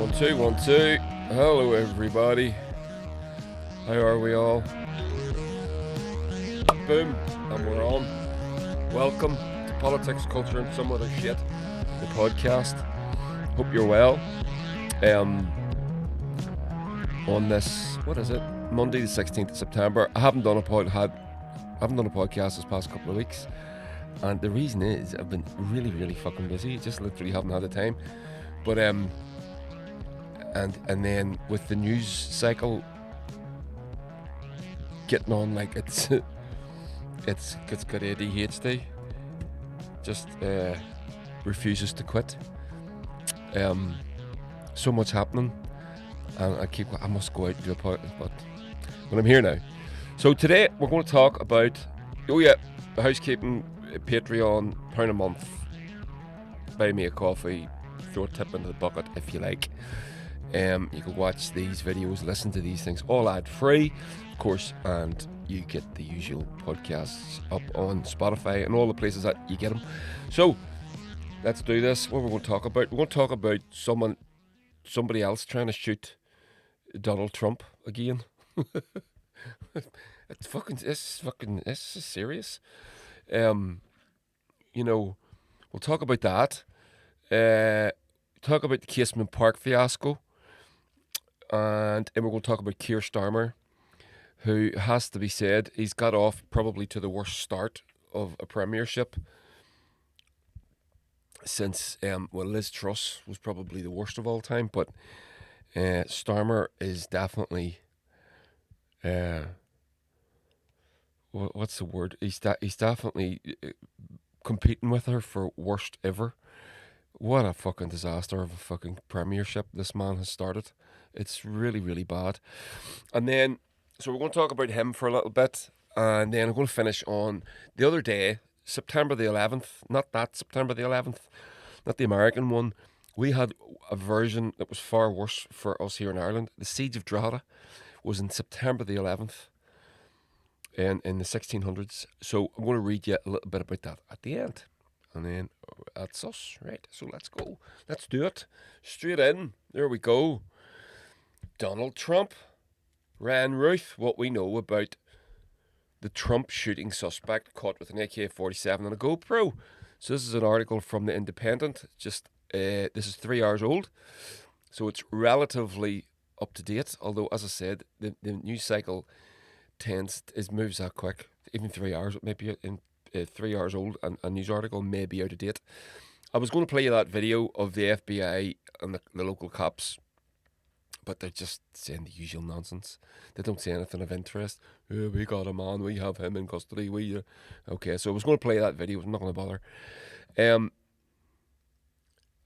1 2 1 2. Hello, everybody. How are we all? Boom, and we're on. Welcome to Politics, Culture, and Some Other Shit, the podcast. Hope you're well. On this, what is it? Monday, the 16th of September. I haven't done a podcast this past couple of weeks, and the reason is I've been really fucking busy. Just literally haven't had the time. But and then with the news cycle getting on like it's got ADHD, just refuses to quit. So much happening, and I must go out and do a podcast, but I'm here now. So today we're going to talk about housekeeping, Patreon, £1 a month, buy me a coffee, throw a tip into the bucket if you like. You can watch these videos, listen to these things, all ad free, of course, and you get the usual podcasts up on Spotify and all the places that you get them. So let's do this. What we're going to talk about? We're going to talk about somebody else trying to shoot Donald Trump again. This is serious. We'll talk about that. Talk about the Casement Park fiasco. And we're going to talk about Kier Starmer, who has to be said, he's got off probably to the worst start of a premiership since, Liz Truss was probably the worst of all time, but Starmer is definitely, what's the word? He's definitely competing with her for worst ever. What a fucking disaster of a fucking premiership this man has started. It's really bad. And then, so we're going to talk about him for a little bit, and then I'm going to finish on the other day, September the 11th, not that September the 11th, not the American one. We had a version that was far worse for us here in Ireland. The Siege of Drogheda was in September the 11th in the 1600s. So I'm going to read you a little bit about that at the end. And then that's us, right? So let's go. Let's do it. Straight in. There we go. Donald Trump. Ryan Ruth, what we know about the Trump shooting suspect caught with an AK-47 and a GoPro. So this is an article from The Independent. This is 3 hours old. So it's relatively up to date. Although, as I said, the news cycle moves that quick. Even 3 hours, it may be in 3 hours old, and a news article may be out of date. I was going to play you that video of the FBI and the local cops, but they're just saying the usual nonsense. They don't say anything of interest. We got a man, we have him in custody. Okay, so I was going to play that video. I'm not going to bother.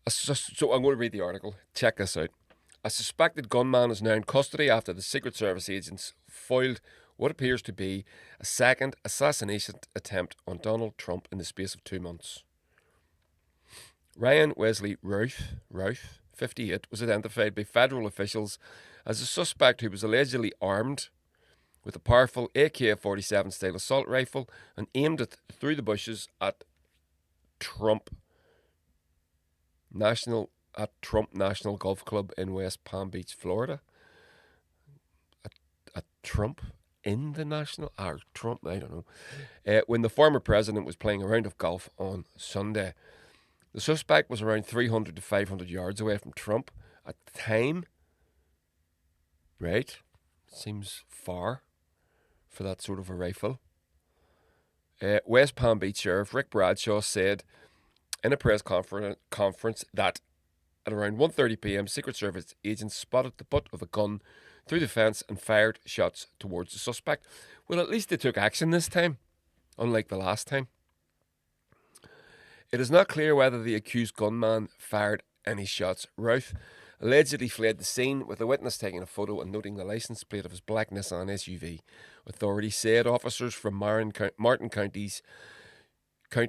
So I'm going to read the article. Check this out. A suspected gunman is now in custody after the Secret Service agents foiled what appears to be a second assassination attempt on Donald Trump in the space of 2 months. Ryan Wesley Routh, 58, was identified by federal officials as a suspect who was allegedly armed with a powerful AK-47 style assault rifle and aimed it through the bushes at Trump National Golf Club in West Palm Beach, Florida. At Trump in the national, or Trump, I don't know. When the former president was playing a round of golf on Sunday. The suspect was around 300 to 500 yards away from Trump at the time. Right? Seems far for that sort of a rifle. West Palm Beach Sheriff Rick Bradshaw said in a press conference that at around 1:30 p.m, Secret Service agents spotted the butt of a gun through the fence and fired shots towards the suspect. Well, at least they took action this time, unlike the last time. It is not clear whether the accused gunman fired any shots. Routh allegedly fled the scene, with a witness taking a photo and noting the license plate of his black Nissan SUV. Authorities said officers from Martin County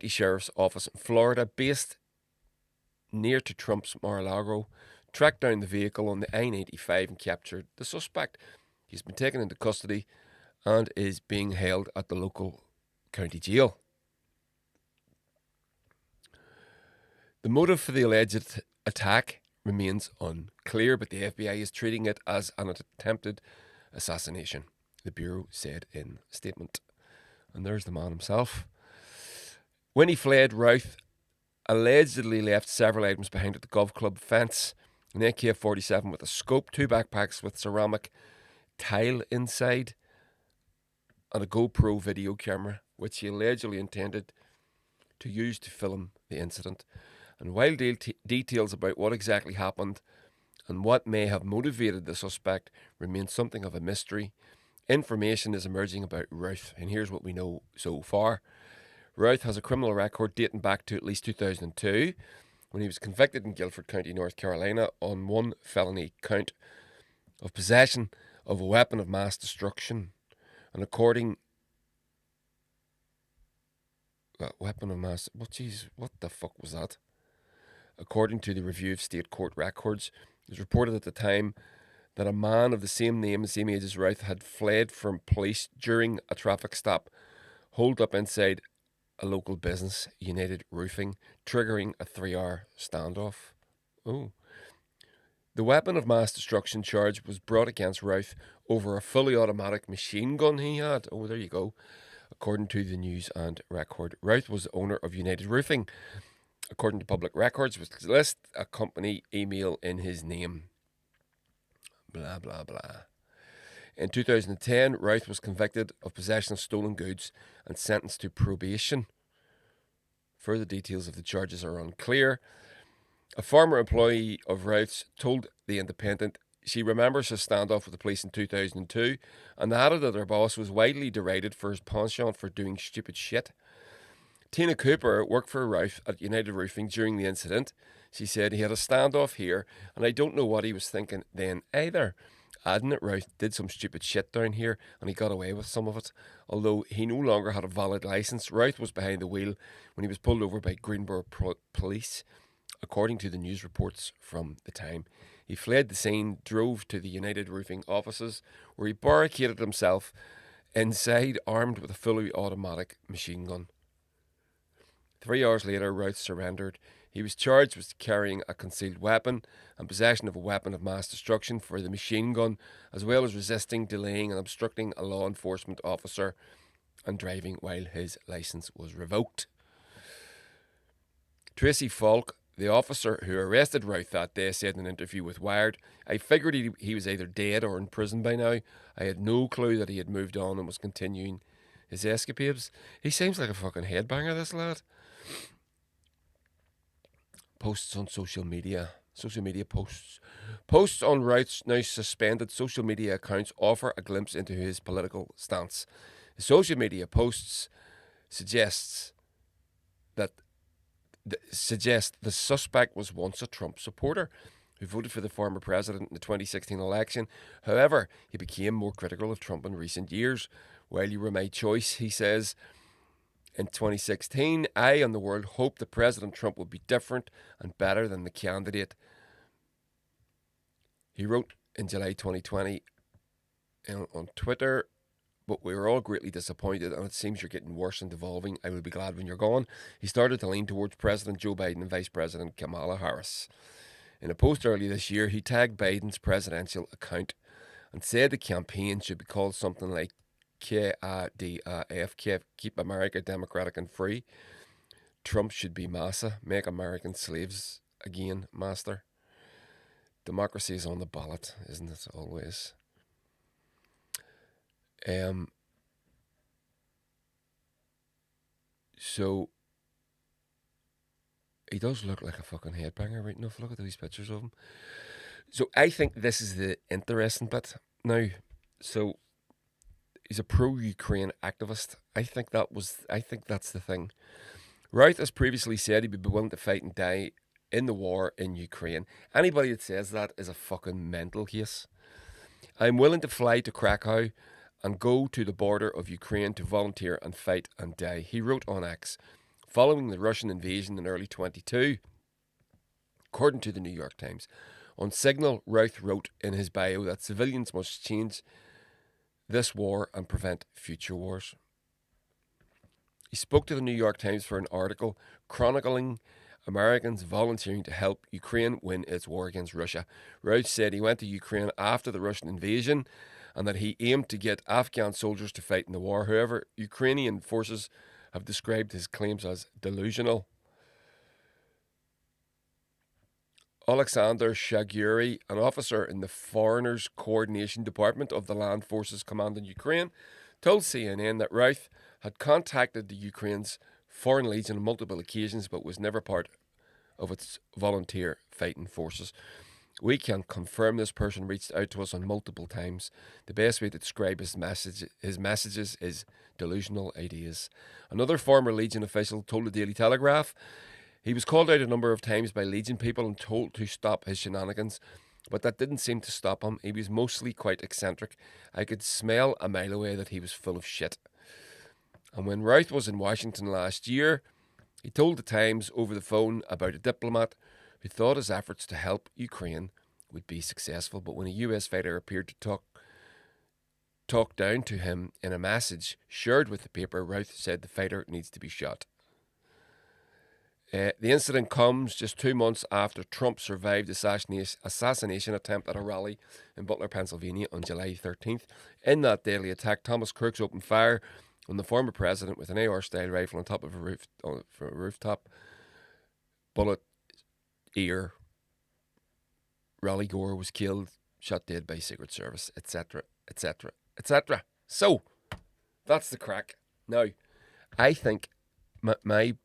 Sheriff's Office in Florida, based near to Trump's Mar-a-Lago, tracked down the vehicle on the I-95 and captured the suspect. He's been taken into custody and is being held at the local county jail. The motive for the alleged attack remains unclear, but the FBI is treating it as an attempted assassination, the Bureau said in a statement. And there's the man himself. When he fled, Routh allegedly left several items behind at the golf club fence, an AK-47 with a scope, 2 backpacks with ceramic tile inside, and a GoPro video camera, which he allegedly intended to use to film the incident. And while details about what exactly happened and what may have motivated the suspect remain something of a mystery, information is emerging about Routh, and here's what we know so far. Routh has a criminal record dating back to at least 2002, when he was convicted in Guilford County, North Carolina, on one felony count of possession of a weapon of mass destruction. And according... weapon of mass... Well, jeez, what the fuck was that? According to the review of state court records, it was reported at the time that a man of the same name and same age as Routh had fled from police during a traffic stop, holed up inside a local business, United Roofing, triggering a 3-hour standoff. Oh. The weapon of mass destruction charge was brought against Routh over a fully automatic machine gun he had. Oh, there you go. According to the News and Record, Routh was the owner of United Roofing. According to public records, which list a company email in his name. Blah, blah, blah. In 2010, Routh was convicted of possession of stolen goods and sentenced to probation. Further details of the charges are unclear. A former employee of Routh's told The Independent she remembers his standoff with the police in 2002 and added that her boss was widely derided for his penchant for doing stupid shit. Tina Cooper worked for Routh at United Roofing during the incident. She said he had a standoff here and I don't know what he was thinking then either. Adding that Routh did some stupid shit down here and he got away with some of it. Although he no longer had a valid licence, Routh was behind the wheel when he was pulled over by Greenborough police, according to the news reports from the time. He fled the scene, drove to the United Roofing offices, where he barricaded himself inside, armed with a fully automatic machine gun. 3 hours later, Routh surrendered. He was charged with carrying a concealed weapon and possession of a weapon of mass destruction for the machine gun, as well as resisting, delaying and obstructing a law enforcement officer and driving while his licence was revoked. Tracy Falk, the officer who arrested Routh that day, said in an interview with Wired, I figured he was either dead or in prison by now. I had no clue that he had moved on and was continuing his escapades. He seems like a fucking headbanger, this lad. Posts on social media posts. Posts on Routh's now suspended social media accounts offer a glimpse into his political stance. His social media posts suggest the suspect was once a Trump supporter who voted for the former president in the 2016 election. However, he became more critical of Trump in recent years. While you were my choice, he says, in 2016, I and the world hoped that President Trump would be different and better than the candidate. He wrote in July 2020 on Twitter, but we were all greatly disappointed and it seems you're getting worse and devolving. I will be glad when you're gone. He started to lean towards President Joe Biden and Vice President Kamala Harris. In a post earlier this year, he tagged Biden's presidential account and said the campaign should be called something like KADAF, Keep America Democratic and Free. Trump should be Massa, Make American Slaves Again, Master. Democracy is on the ballot, isn't it, always? So he does look like a fucking headbanger, right enough. Look at these pictures of him. So I think this is the interesting bit now. So he's a pro-Ukraine activist. I think that's the thing. Routh has previously said he'd be willing to fight and die in the war in Ukraine. Anybody that says that is a fucking mental case. I'm willing to fly to Krakow and go to the border of Ukraine to volunteer and fight and die, he wrote on X, following the Russian invasion in early 2022. According to the New York Times, on Signal, Routh wrote in his bio that civilians must change this war and prevent future wars. He spoke to the New York Times for an article chronicling Americans volunteering to help Ukraine win its war against Russia. Routh said he went to Ukraine after the Russian invasion and that he aimed to get Afghan soldiers to fight in the war. However, Ukrainian forces have described his claims as delusional. Alexander Shaguri, an officer in the Foreigners Coordination Department of the Land Forces Command in Ukraine, told CNN that Routh had contacted the Ukraine's Foreign Legion on multiple occasions but was never part of its volunteer fighting forces. We can confirm this person reached out to us on multiple times. The best way to describe his messages is delusional ideas. Another former Legion official told the Daily Telegraph he was called out a number of times by Legion people and told to stop his shenanigans, but that didn't seem to stop him. He was mostly quite eccentric. I could smell a mile away that he was full of shit. And when Routh was in Washington last year, he told the Times over the phone about a diplomat who thought his efforts to help Ukraine would be successful, but when a US fighter appeared to talk down to him in a message shared with the paper, Routh said the fighter needs to be shot. The incident comes just 2 months after Trump survived assassination attempt at a rally in Butler, Pennsylvania on July 13th. In that deadly attack, Thomas Crooks opened fire on the former president with an AR-style rifle on top of a rooftop. Bullet ear. Raleigh Gore was killed, shot dead by Secret Service, etc., etc., etc. So, that's the crack. Now, I think my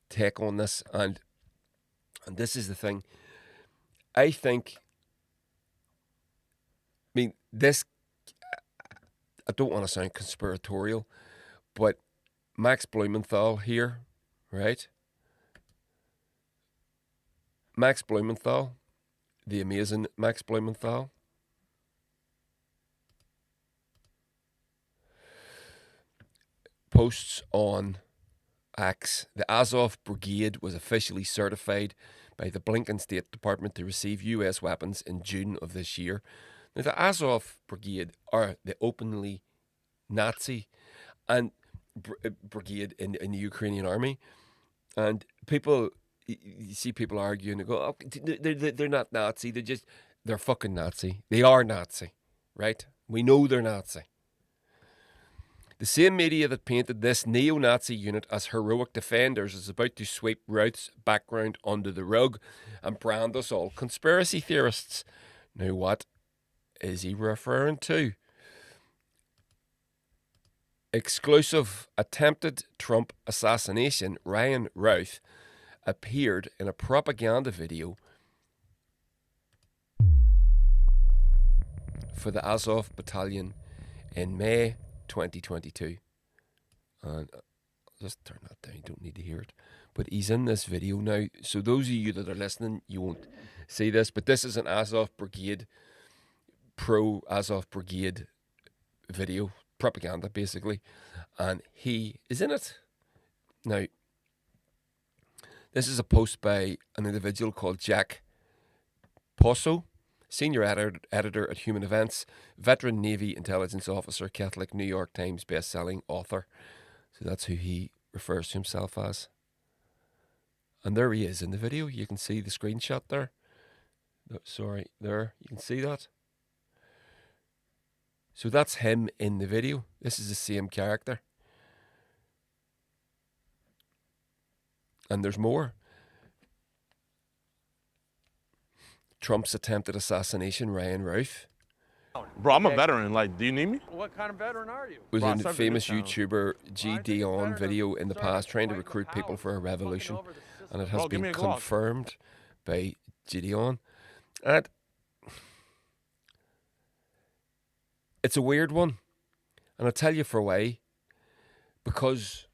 take on this, and this is the thing, I don't want to sound conspiratorial, but Max Blumenthal here, right? Max Blumenthal, the amazing Max Blumenthal, posts on X. The Azov Brigade was officially certified by the Blinken State Department to receive US weapons in June of this year. Now, the Azov Brigade are the openly Nazi and brigade in the Ukrainian army. And people, you see people arguing and go, oh, they're not Nazi, they're fucking Nazi. They are Nazi, right? We know they're Nazi. The same media that painted this neo-Nazi unit as heroic defenders is about to sweep Routh's background under the rug and brand us all conspiracy theorists. Now, what is he referring to? Exclusive: attempted Trump assassination. Ryan Routh appeared in a propaganda video for the Azov Battalion in May 2022. And I'll just turn that down, you don't need to hear it. But he's in this video now. So those of you that are listening, you won't see this, but this is an Azov Brigade, pro-Azov Brigade video, propaganda basically, and he is in it. Now, this is a post by an individual called Jack Posso, senior editor at Human Events, veteran Navy intelligence officer, Catholic New York Times best-selling author. So that's who he refers to himself as. And there he is in the video. You can see the screenshot there. Sorry, there. You can see that. So that's him in the video. This is the same character. And there's more. Trump's attempted assassination, Ryan Routh. Bro, I'm a veteran. Like, do you need me? What kind of veteran are you? Was Bro, I in served famous in Newtown. YouTuber G. Dion video in the past trying to recruit people for a revolution. And it has Bro, give me been a Glock. confirmed by Gideon. And it's a weird one. And I'll tell you for why. Because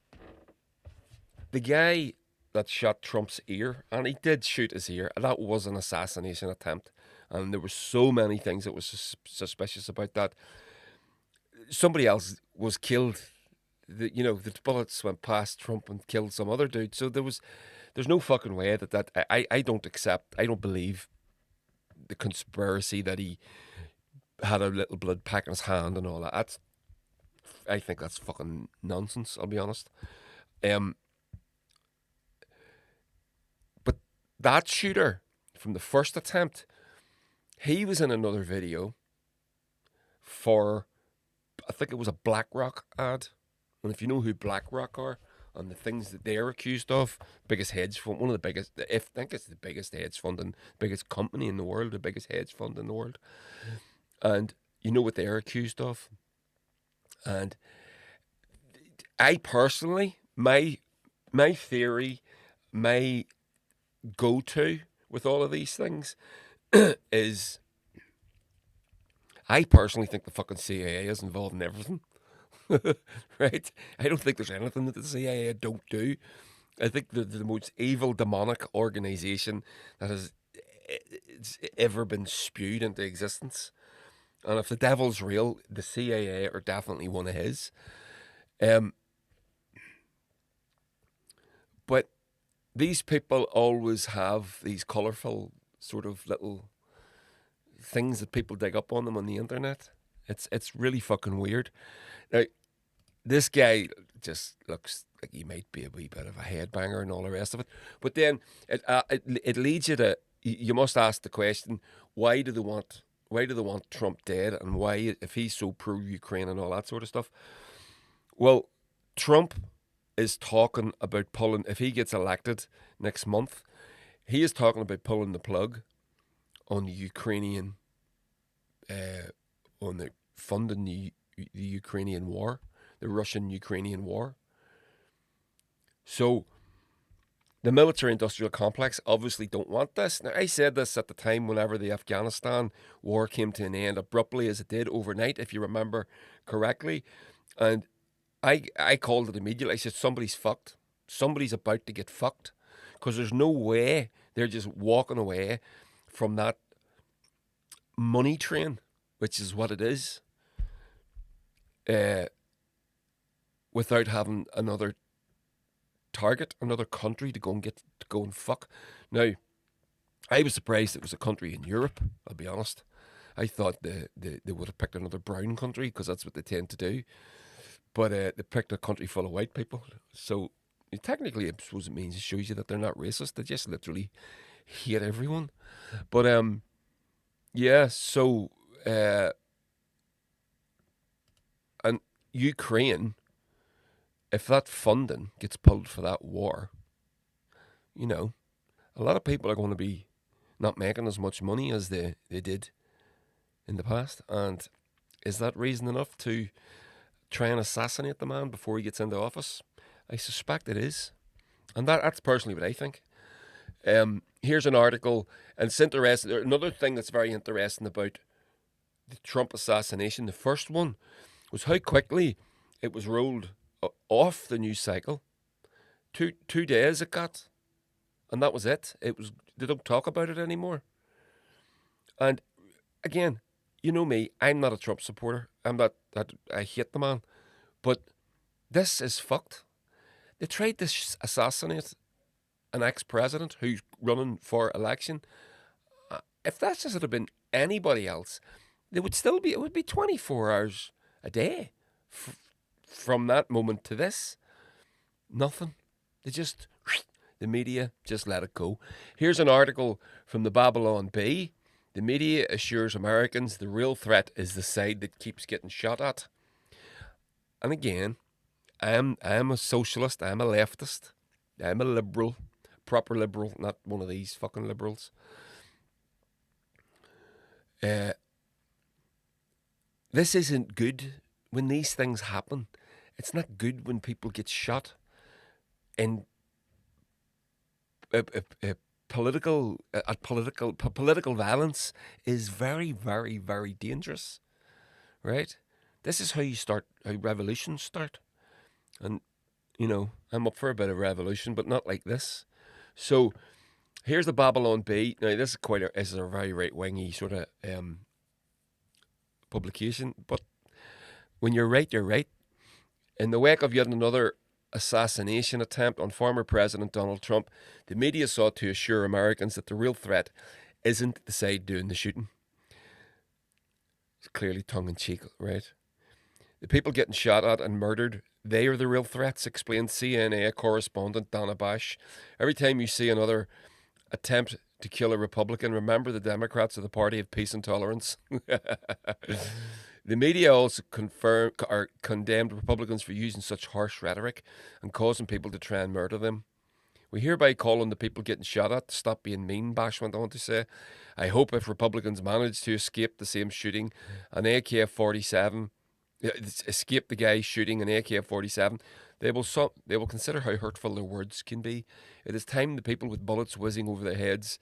the guy that shot Trump's ear, and he did shoot his ear, and that was an assassination attempt. And there were so many things that was suspicious about that. Somebody else was killed. The bullets went past Trump and killed some other dude. So there's no fucking way that I don't believe the conspiracy that he had a little blood pack in his hand and all that. I think that's fucking nonsense, I'll be honest. But that shooter from the first attempt, he was in another video for, I think it was a BlackRock ad. And if you know who BlackRock are and the things that they're accused of, biggest hedge fund, one of the biggest, if I think it's the biggest hedge fund and biggest company in the world, the biggest hedge fund in the world. And you know what they're accused of. And I personally, my theory, my go-to with all of these things is I personally think the fucking CIA is involved in everything. Right? I don't think there's anything that the CIA don't do. I think they're the most evil, demonic organization that has ever been spewed into existence. And if the devil's real, the CIA are definitely one of his. But these people always have these colourful sort of little things that people dig up on them on the internet. It's really fucking weird. Now, this guy just looks like he might be a wee bit of a headbanger and all the rest of it. But then it leads you to, you must ask the question, why do they want Trump dead, and why, if he's so pro Ukraine and all that sort of stuff? Well, Trump is talking about pulling, if he gets elected next month, he is talking about pulling the plug on the Ukrainian, on the funding the Ukrainian war, the Russian-Ukrainian war. So the military-industrial complex obviously don't want this. Now, I said this at the time whenever the Afghanistan war came to an end abruptly, as it did overnight, if you remember correctly. And I called it immediately. I said, somebody's fucked. Somebody's about to get fucked. Because there's no way they're just walking away from that money train, which is what it is, without having another target, another country to go and fuck. Now, I was surprised it was a country in Europe, I'll be honest. I thought they would have picked another brown country, because that's what they tend to do. But they picked a country full of white people. So technically, I suppose it means, it shows you that they're not racist. They just literally hate everyone. But yeah, so and Ukraine, if that funding gets pulled for that war, you know, a lot of people are going to be not making as much money as they did in the past. And is that reason enough to try and assassinate the man before he gets into office? I suspect it is. And that's personally what I think. Here's an article, and it's interesting. Another thing that's very interesting about the Trump assassination, the first one, was how quickly it was rolled off the news cycle. Two days it got, and that was it. They don't talk about it anymore. And again, you know me, I'm not a Trump supporter. I hate the man. But this is fucked. They tried to assassinate an ex-president who's running for election. If that just had been anybody else, it would be 24 hours a day from that moment to this. Nothing. The media just let it go. Here's an article from the Babylon Bee. The media assures Americans the real threat is the side that keeps getting shot at. And again, I am a socialist, I'm a leftist, I'm a liberal, proper liberal, not one of these fucking liberals. This isn't good when these things happen. It's not good when people get shot. And political violence is very, very, very dangerous, right? This is how revolutions start. And, you know, I'm up for a bit of revolution, but not like this. So here's the Babylon Bee. Now, this is a very right-wingy sort of publication, but when you're right, you're right. In the wake of yet another assassination attempt on former President Donald Trump, the media sought to assure Americans that the real threat isn't the side doing the shooting. It's clearly tongue-in-cheek, right? The people getting shot at and murdered, they are the real threats, explained CNN correspondent Donna Bash. Every time you see another attempt to kill a Republican. Remember, the Democrats are the party of peace and tolerance. The media also condemned Republicans for using such harsh rhetoric and causing people to try and murder them. We hereby call on the people getting shot at to stop being mean, Bash went on to say. I hope if Republicans manage to escape the same shooting, an AK-47, escape the guy shooting an AK-47, they will consider how hurtful their words can be. It is time the people with bullets whizzing over their heads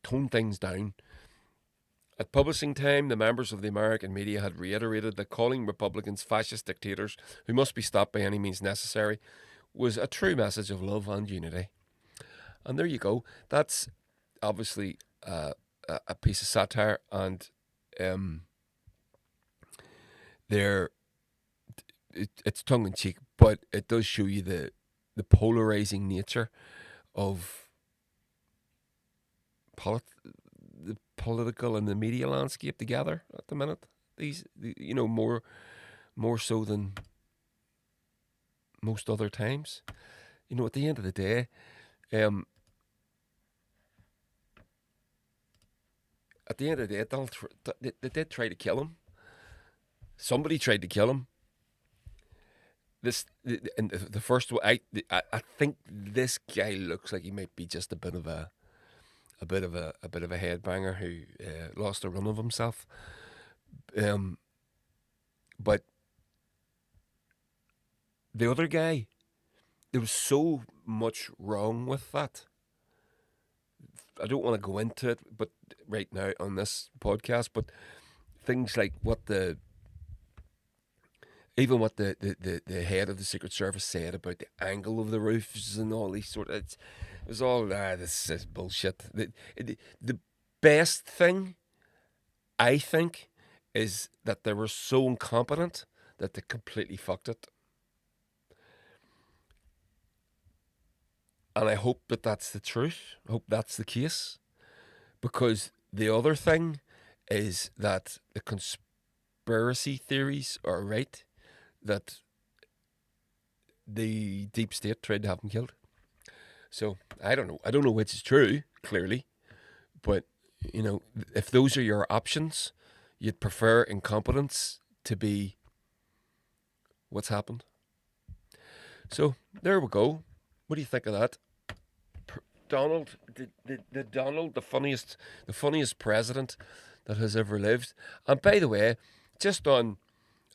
tone things down. At publishing time, the members of the American media had reiterated that calling Republicans fascist dictators who must be stopped by any means necessary was a true message of love and unity. And there you go. That's obviously a piece of satire, and there it's tongue in cheek, but it does show you the polarizing nature of the political and the media landscape together at the minute. More so than most other times. At the end of the day, they did try to kill him. Somebody tried to kill him. And the first one, I think this guy looks like he might be just a bit of a headbanger who lost a run of himself. But the other guy, there was so much wrong with that. I don't want to go into it, but right now on this podcast, but things like what the head of the Secret Service said about the angle of the roofs and all these it was all this is bullshit. The best thing, I think, is that they were so incompetent that they completely fucked it. And I hope that that's the truth. I hope that's the case. Because the other thing is that the conspiracy theories are right, that the deep state tried to have him killed. So I don't know. I don't know which is true, clearly. But, if those are your options, you'd prefer incompetence to be what's happened. So there we go. What do you think of that? Donald, the funniest president that has ever lived. And by the way, just on,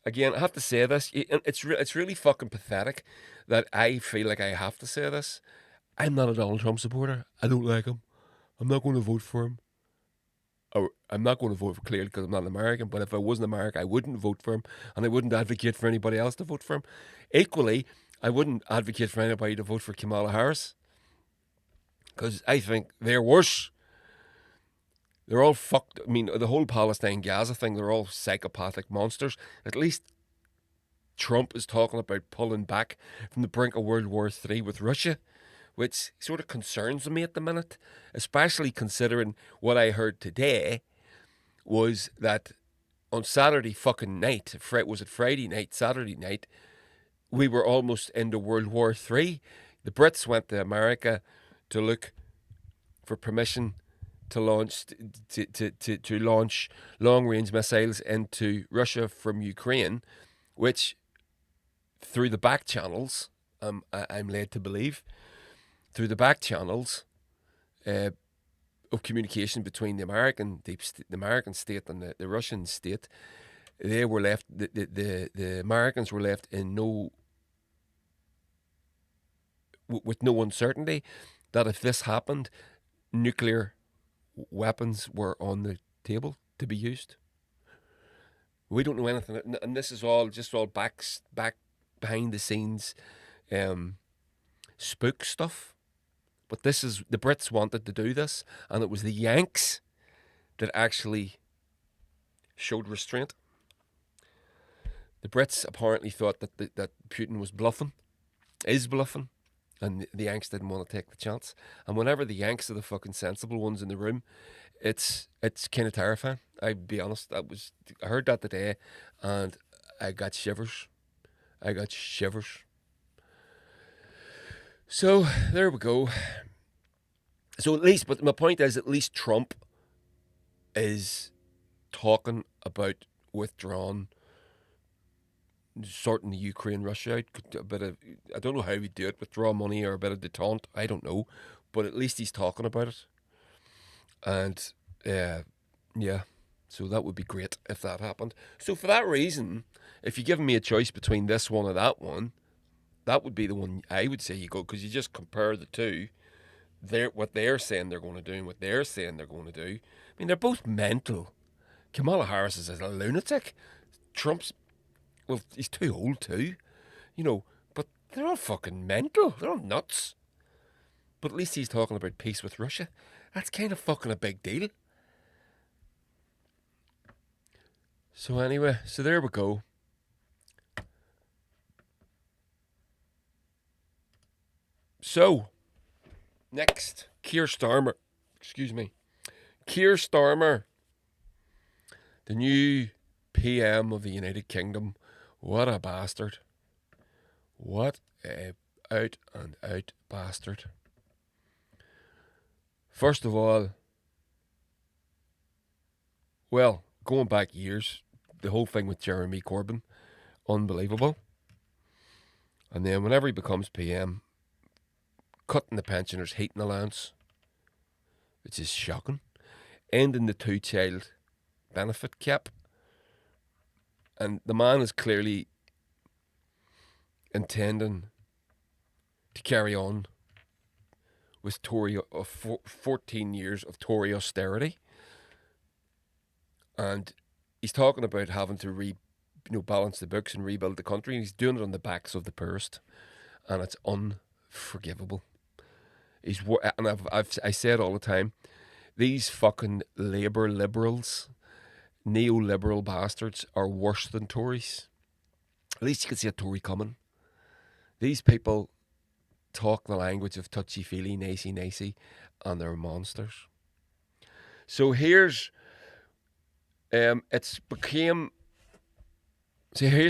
again, I have to say this. It's really fucking pathetic that I feel like I have to say this. I'm not a Donald Trump supporter. I don't like him. I'm not going to vote for him. Or I'm not going to vote for clearly because I'm not an American. But if I was an American, I wouldn't vote for him, and I wouldn't advocate for anybody else to vote for him. Equally, I wouldn't advocate for anybody to vote for Kamala Harris, because I think they're worse. They're all fucked. I mean, the whole Palestine-Gaza thing, they're all psychopathic monsters. At least Trump is talking about pulling back from the brink of World War III with Russia, which sort of concerns me at the minute, especially considering what I heard today was that on Saturday fucking night, was it Friday night, Saturday night, we were almost into World War III. The Brits went to America to look for permission to launch long range missiles into Russia from Ukraine, which through the back channels, I'm led to believe, through the back channels of communication between the American state and the Russian state, they were left. The Americans were left in with no uncertainty that if this happened, nuclear weapons were on the table to be used. We don't know anything, and this is all back behind the scenes spook stuff. But this is, the Brits wanted to do this, and it was the Yanks that actually showed restraint. The Brits apparently thought that Putin is bluffing, and the Yanks didn't want to take the chance. And whenever the Yanks are the fucking sensible ones in the room, it's kind of terrifying. I'd be honest. I heard that today, and I got shivers. So there we go. So at least, but my point is, at least Trump is talking about withdrawing, sorting the Ukraine Russia out. A bit of, I don't know how we do it, withdraw money or a bit of detente. I don't know, but at least he's talking about it. And yeah, so that would be great if that happened. So for that reason, if you're giving me a choice between this one or that one, that would be the one I would say you go, because you just compare the two. What they're saying they're going to do and what they're saying they're going to do. I mean, they're both mental. Kamala Harris is a lunatic. Trump's, well, he's too old too, but they're all fucking mental. They're all nuts. But at least he's talking about peace with Russia. That's kind of fucking a big deal. So anyway, so there we go. So, next, Kier Starmer. Excuse me. Kier Starmer, the new PM of the United Kingdom. What a bastard. What a out and out bastard. First of all, well, going back years, the whole thing with Jeremy Corbyn, unbelievable. And then whenever he becomes PM, cutting the pensioners' heating allowance, which is shocking. Ending the 2-child benefit cap. And the man is clearly intending to carry on with 14 years of Tory austerity. And he's talking about having to balance the books and rebuild the country. And he's doing it on the backs of the poorest. And it's unforgivable. I say it all the time. These fucking Labour liberals, neoliberal bastards, are worse than Tories. At least you can see a Tory coming. These people talk the language of touchy-feely, nicey, and they're monsters. So here's, here's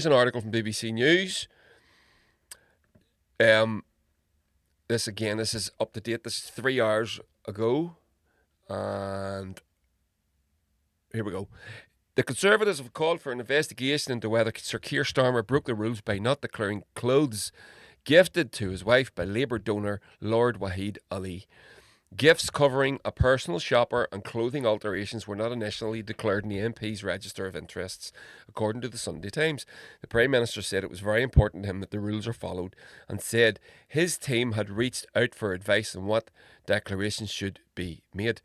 an article from BBC News. This is up to date. This is 3 hours ago. And here we go. The Conservatives have called for an investigation into whether Sir Kier Starmer broke the rules by not declaring clothes gifted to his wife by Labour donor Lord Wahid Ali. Gifts covering a personal shopper and clothing alterations were not initially declared in the MP's register of interests, according to the Sunday Times. The Prime Minister said it was very important to him that the rules are followed and said his team had reached out for advice on what declarations should be made.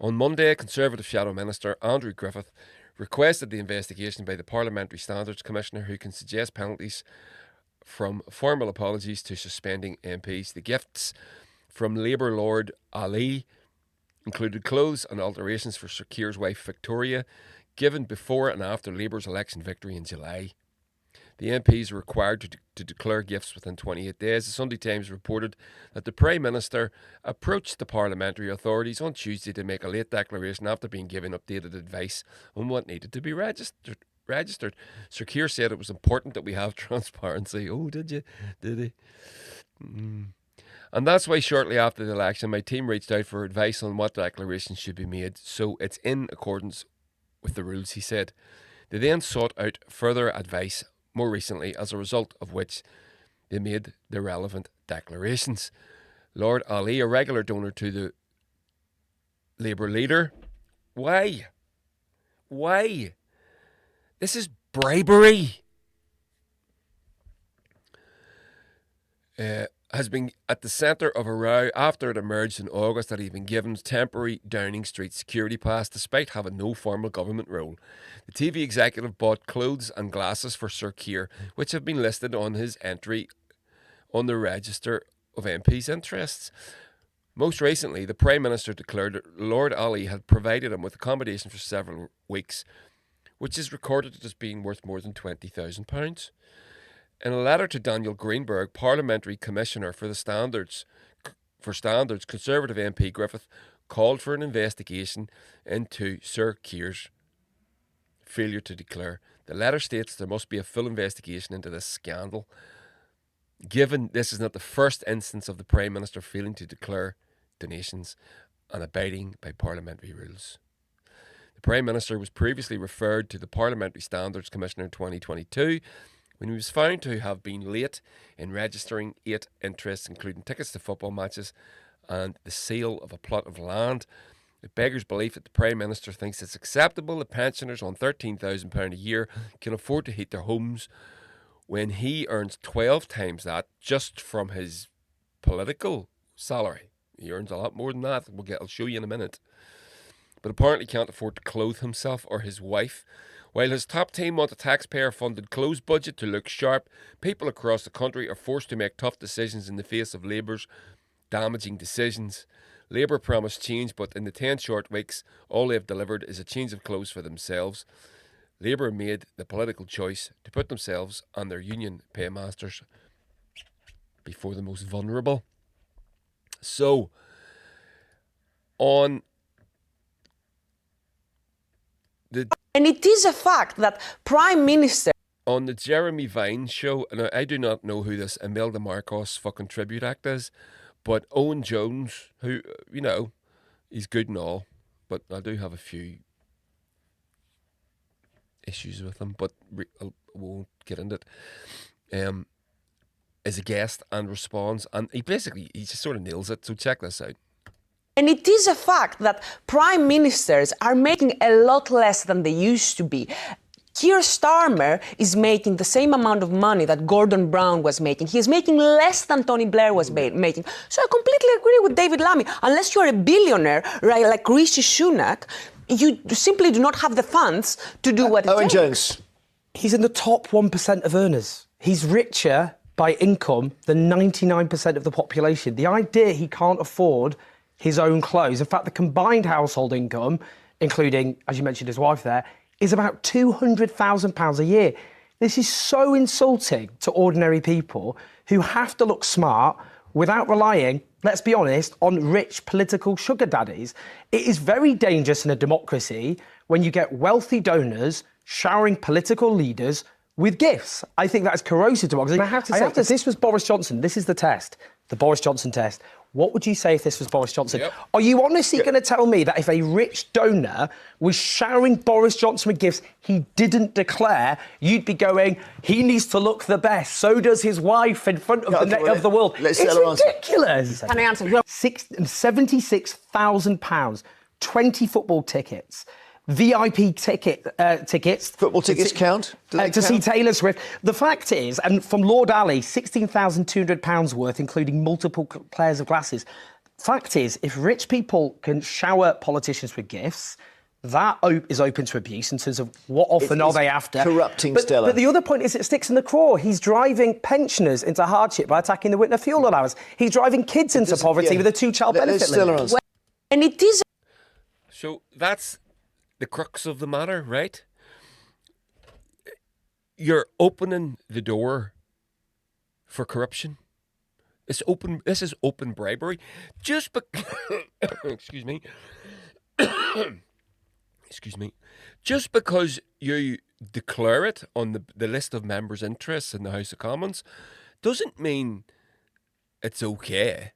On Monday, Conservative Shadow Minister Andrew Griffith requested the investigation by the Parliamentary Standards Commissioner, who can suggest penalties from formal apologies to suspending MPs. The gifts from Labour Lord Ali included clothes and alterations for Sir Kier's wife Victoria, given before and after Labour's election victory in July. The MPs are required to declare gifts within 28 days. The Sunday Times reported that the Prime Minister approached the parliamentary authorities on Tuesday to make a late declaration after being given updated advice on what needed to be registered. Sir Keir said it was important that we have transparency. Oh, did you? Did he? And that's why shortly after the election, my team reached out for advice on what declarations should be made, so it's in accordance with the rules, he said. They then sought out further advice more recently, as a result of which they made the relevant declarations. Lord Ali, a regular donor to the Labour leader. Why? This is bribery. Has been at the centre of a row after it emerged in August that he'd been given temporary Downing Street security pass despite having no formal government role. The TV executive bought clothes and glasses for Sir Keir, which have been listed on his entry on the register of MPs' interests. Most recently, the Prime Minister declared that Lord Ali had provided him with accommodation for several weeks, which is recorded as being worth more than £20,000. In a letter to Daniel Greenberg, Parliamentary Commissioner for Standards, Conservative MP Griffith called for an investigation into Sir Keir's failure to declare. The letter states there must be a full investigation into this scandal, given this is not the first instance of the Prime Minister failing to declare donations and abiding by parliamentary rules. The Prime Minister was previously referred to the Parliamentary Standards Commissioner in 2022 when he was found to have been late in registering 8 interests, including tickets to football matches and the sale of a plot of land. It beggars belief that the Prime Minister thinks it's acceptable that pensioners on £13,000 a year can afford to heat their homes when he earns 12 times that just from his political salary. He earns a lot more than that. I'll show you in a minute. But apparently can't afford to clothe himself or his wife. While his top team want a taxpayer-funded clothes budget to look sharp, people across the country are forced to make tough decisions in the face of Labour's damaging decisions. Labour promised change, but in the 10 short weeks, all they have delivered is a change of clothes for themselves. Labour made the political choice to put themselves and their union paymasters before the most vulnerable. So, and it is a fact that Prime Minister... On the Jeremy Vine show, and I do not know who this Imelda Marcos fucking tribute act is, but Owen Jones, who, you know, he's good and all, but I do have a few issues with him, but I won't get into it. Is a guest and responds, and he just sort of nails it, so check this out. And it is a fact that prime ministers are making a lot less than they used to be. Kier Starmer is making the same amount of money that Gordon Brown was making. He is making less than Tony Blair was making. So I completely agree with David Lammy. Unless you're a billionaire, right, like Rishi Sunak, you simply do not have the funds to do what it takes. Owen Jones. He's in the top 1% of earners. He's richer by income than 99% of the population. The idea he can't afford his own clothes. In fact, the combined household income, including, as you mentioned, his wife there, is about £200,000 a year. This is so insulting to ordinary people who have to look smart without relying, let's be honest, on rich political sugar daddies. It is very dangerous in a democracy when you get wealthy donors showering political leaders with gifts. I think that is corrosive to democracy. And I have to say, if this was Boris Johnson, this is the test, the Boris Johnson test. What would you say if this was Boris Johnson? Yep. Are you honestly going to tell me that if a rich donor was showering Boris Johnson with gifts he didn't declare, you'd be going, he needs to look the best, so does his wife in front of the world? Let's it's ridiculous. Can I answer? £76,000, 20 football tickets, VIP tickets. Football tickets count? To see Taylor Swift. The fact is, and from Lord Ali, £16,200 worth, including multiple pairs of glasses. Fact is, if rich people can shower politicians with gifts, that is open to abuse in terms of what often are they after. Corrupting Stella. But the other point is it sticks in the craw. He's driving pensioners into hardship by attacking the winter fuel allowance. He's driving kids into poverty with a 2-child benefit limit. And it is... So that's the crux of the matter, right? You're opening the door for corruption. This is open bribery. Just excuse me. Excuse me. Just because you declare it on the list of members' interests in the House of Commons doesn't mean it's okay.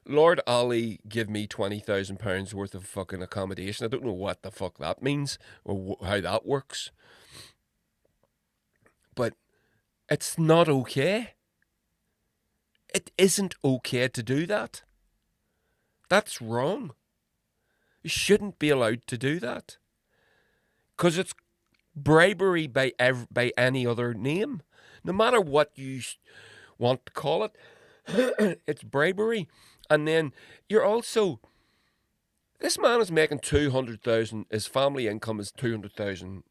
Lord Ali give me £20,000 worth of fucking accommodation. I don't know what the fuck that means or how that works. But it's not okay. It isn't okay to do that. That's wrong. You shouldn't be allowed to do that. Because it's bribery by any other name. No matter what you want to call it, it's bribery. And then you're also... This man is making 200,000. His family income is £200,000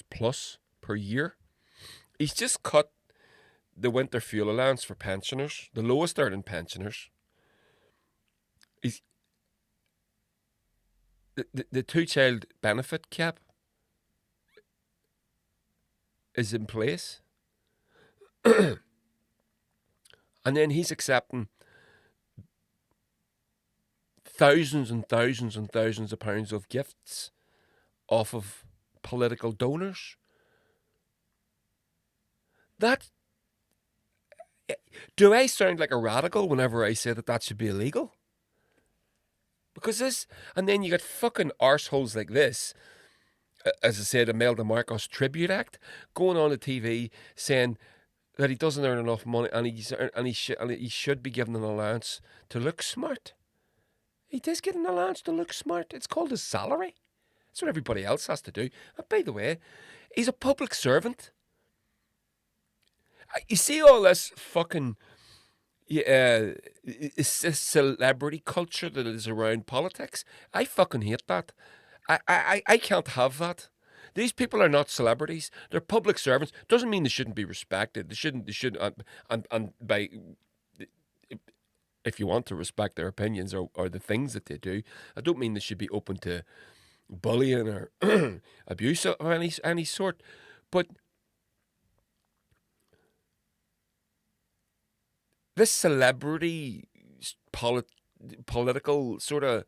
plus per year. He's just cut the winter fuel allowance for pensioners, the lowest earning pensioners. The 2-child benefit cap is in place. And then he's accepting thousands and thousands and thousands of pounds of gifts off of political donors. That, Do I sound like a radical whenever I say that should be illegal? Because this, and then you got fucking arseholes like this, as I said, Imelda Marcos Tribute Act, going on the TV saying that he doesn't earn enough money and he should be given an allowance to look smart. He does get an allowance to look smart. It's called his salary. That's what everybody else has to do. And by the way, he's a public servant. You see all this fucking it's this celebrity culture that is around politics. I fucking hate that. I can't have that. These people are not celebrities. They're public servants. Doesn't mean they shouldn't be respected. They shouldn't. And by, if you want to respect their opinions or the things that they do, I don't mean they should be open to bullying or abuse of any sort. But this celebrity political sort of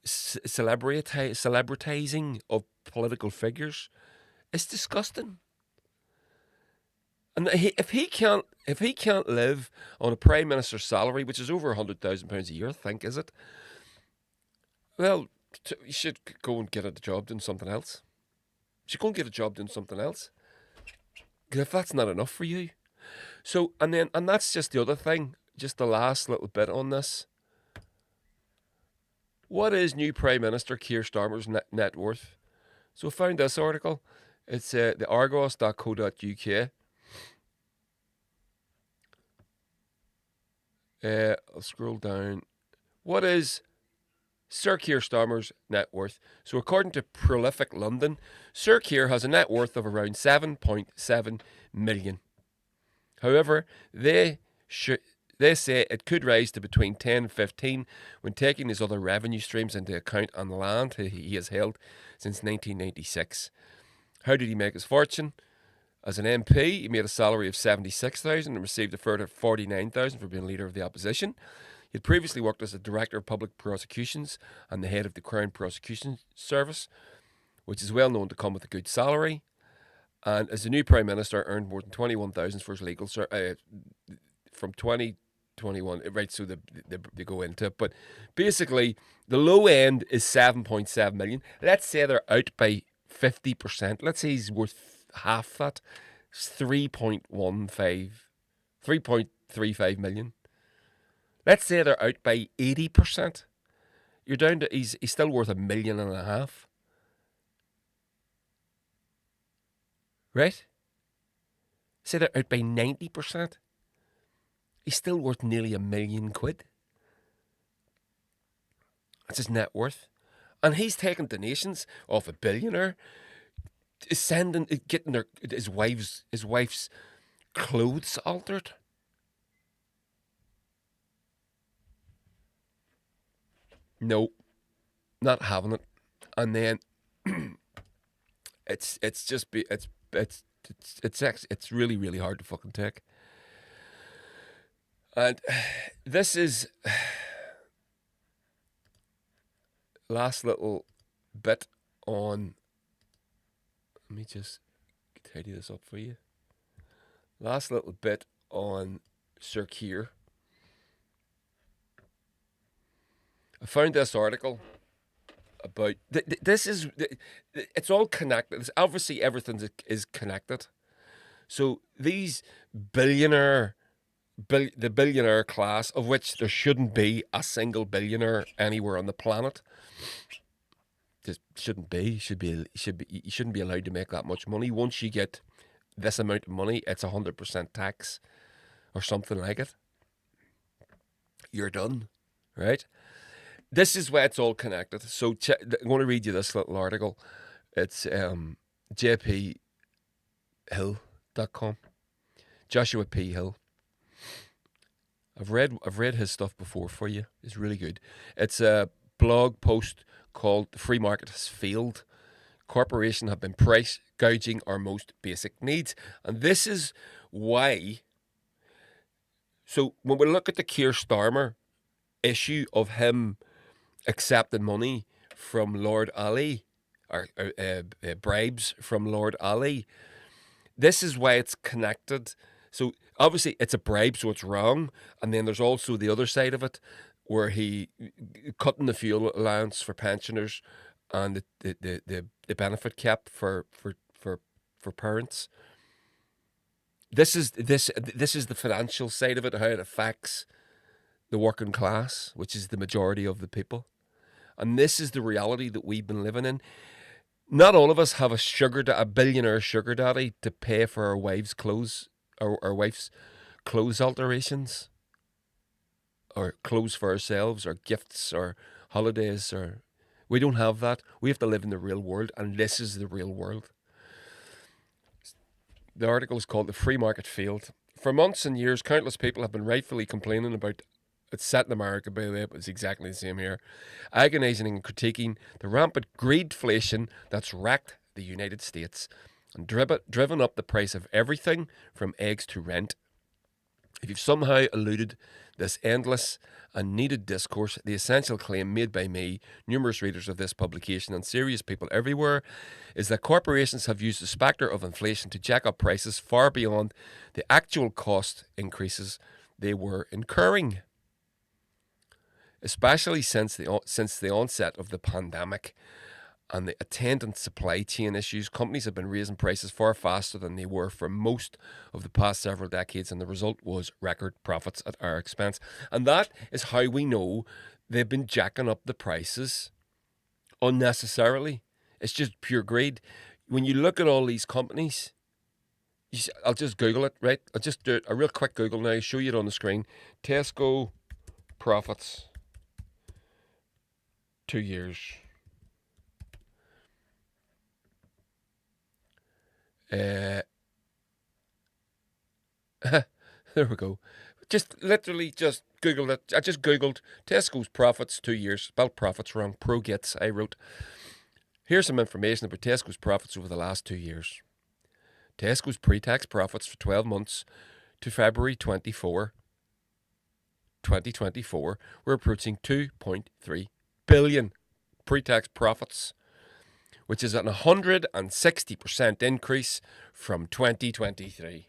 celebritizing of political figures is disgusting. And if he can't live on a prime minister's salary, which is over £100,000 a year, I think, is it? Well, you should go and get a job doing something else. You should go and get a job doing something else. Because if that's not enough for you. So, and that's just the other thing, just the last little bit on this. What is new Prime Minister Kier Starmer's net worth? So I found this article. It's the argos.co.uk. I'll scroll down. What is Sir Kier Starmer's net worth? So according to Prolific London, Sir Kier has a net worth of around 7.7 million. However, they say it could rise to between 10 and 15 when taking his other revenue streams into account on the land he has held since 1996. How did he make his fortune? As an MP, he made a salary of 76,000 and received a further 49,000 for being leader of the opposition. He had previously worked as a director of public prosecutions and the head of the Crown Prosecution Service, which is well known to come with a good salary. And as the new Prime Minister, earned more than 21,000 for his legal from 2021. Right, so they go into it. But basically, the low end is 7.7 million. Let's say they're out by 50%. Let's say he's worth half that. It's 3.35 million. Let's say they're out by 80%. You're down to, he's still worth £1.5 million. Right? Say they're out by 90%. He's still worth nearly £1 million. That's his net worth. And he's taking donations off a billionaire, getting his wife's clothes altered. No, not having it. And then it's really, really hard to fucking take. And this is last little bit on. Let me just tidy this up for you. Last little bit on Sir Kier. I found this article about this is it's all connected. Obviously, everything is connected. So these the billionaire class, of which there shouldn't be a single billionaire anywhere on the planet. Just shouldn't be. You shouldn't be allowed to make that much money. Once you get this amount of money, it's 100% tax or something like it. You're done, right? This is why it's all connected. So I'm going to read you this little article. It's jphill.com. Joshua P. Hill. I've read his stuff before for you. It's really good. It's a blog post called "The Free Market Has Failed. Corporations have been price gouging our most basic needs." And this is why. So when we look at the Kier Starmer issue of him accepting money from Lord Ali, or bribes from Lord Ali, this is why it's connected. So Obviously, it's a bribe, so it's wrong. And then there's also the other side of it, where he cutting the fuel allowance for pensioners and the benefit cap for parents. This is the financial side of it, how it affects the working class, which is the majority of the people. And this is the reality that we've been living in. Not all of us have a billionaire sugar daddy to pay for our wives' clothes, our wife's clothes alterations, or clothes for ourselves, or gifts, or holidays, or we don't have that. We have to live in the real world, and this is the real world. The article is called "The Free Market Failed." For months and years, countless people have been rightfully complaining about. It's set in America, by the way, but it's exactly the same here. Agonising and critiquing the rampant greedflation that's wrecked the United States and driven up the price of everything from eggs to rent. If you've somehow eluded this endless and needed discourse, the essential claim made by me, numerous readers of this publication, and serious people everywhere is that corporations have used the spectre of inflation to jack up prices far beyond the actual cost increases they were incurring. Especially since the onset of the pandemic and the attendant supply chain issues, companies have been raising prices far faster than they were for most of the past several decades, and the result was record profits at our expense. And that is how we know they've been jacking up the prices unnecessarily. It's just pure greed. When you look at all these companies, I'll just Google it, right? I'll just do a real quick Google now, show you it on the screen. Tesco profits 2 years. There we go. Just literally just Googled it. I just Googled Tesco's profits 2 years. Spelled profits wrong. Pro-gets, I wrote. Here's some information about Tesco's profits over the last 2 years. Tesco's pre-tax profits for 12 months to February 2024 were approaching 2.3 billion pre-tax profits, which is an 160% increase from 2023.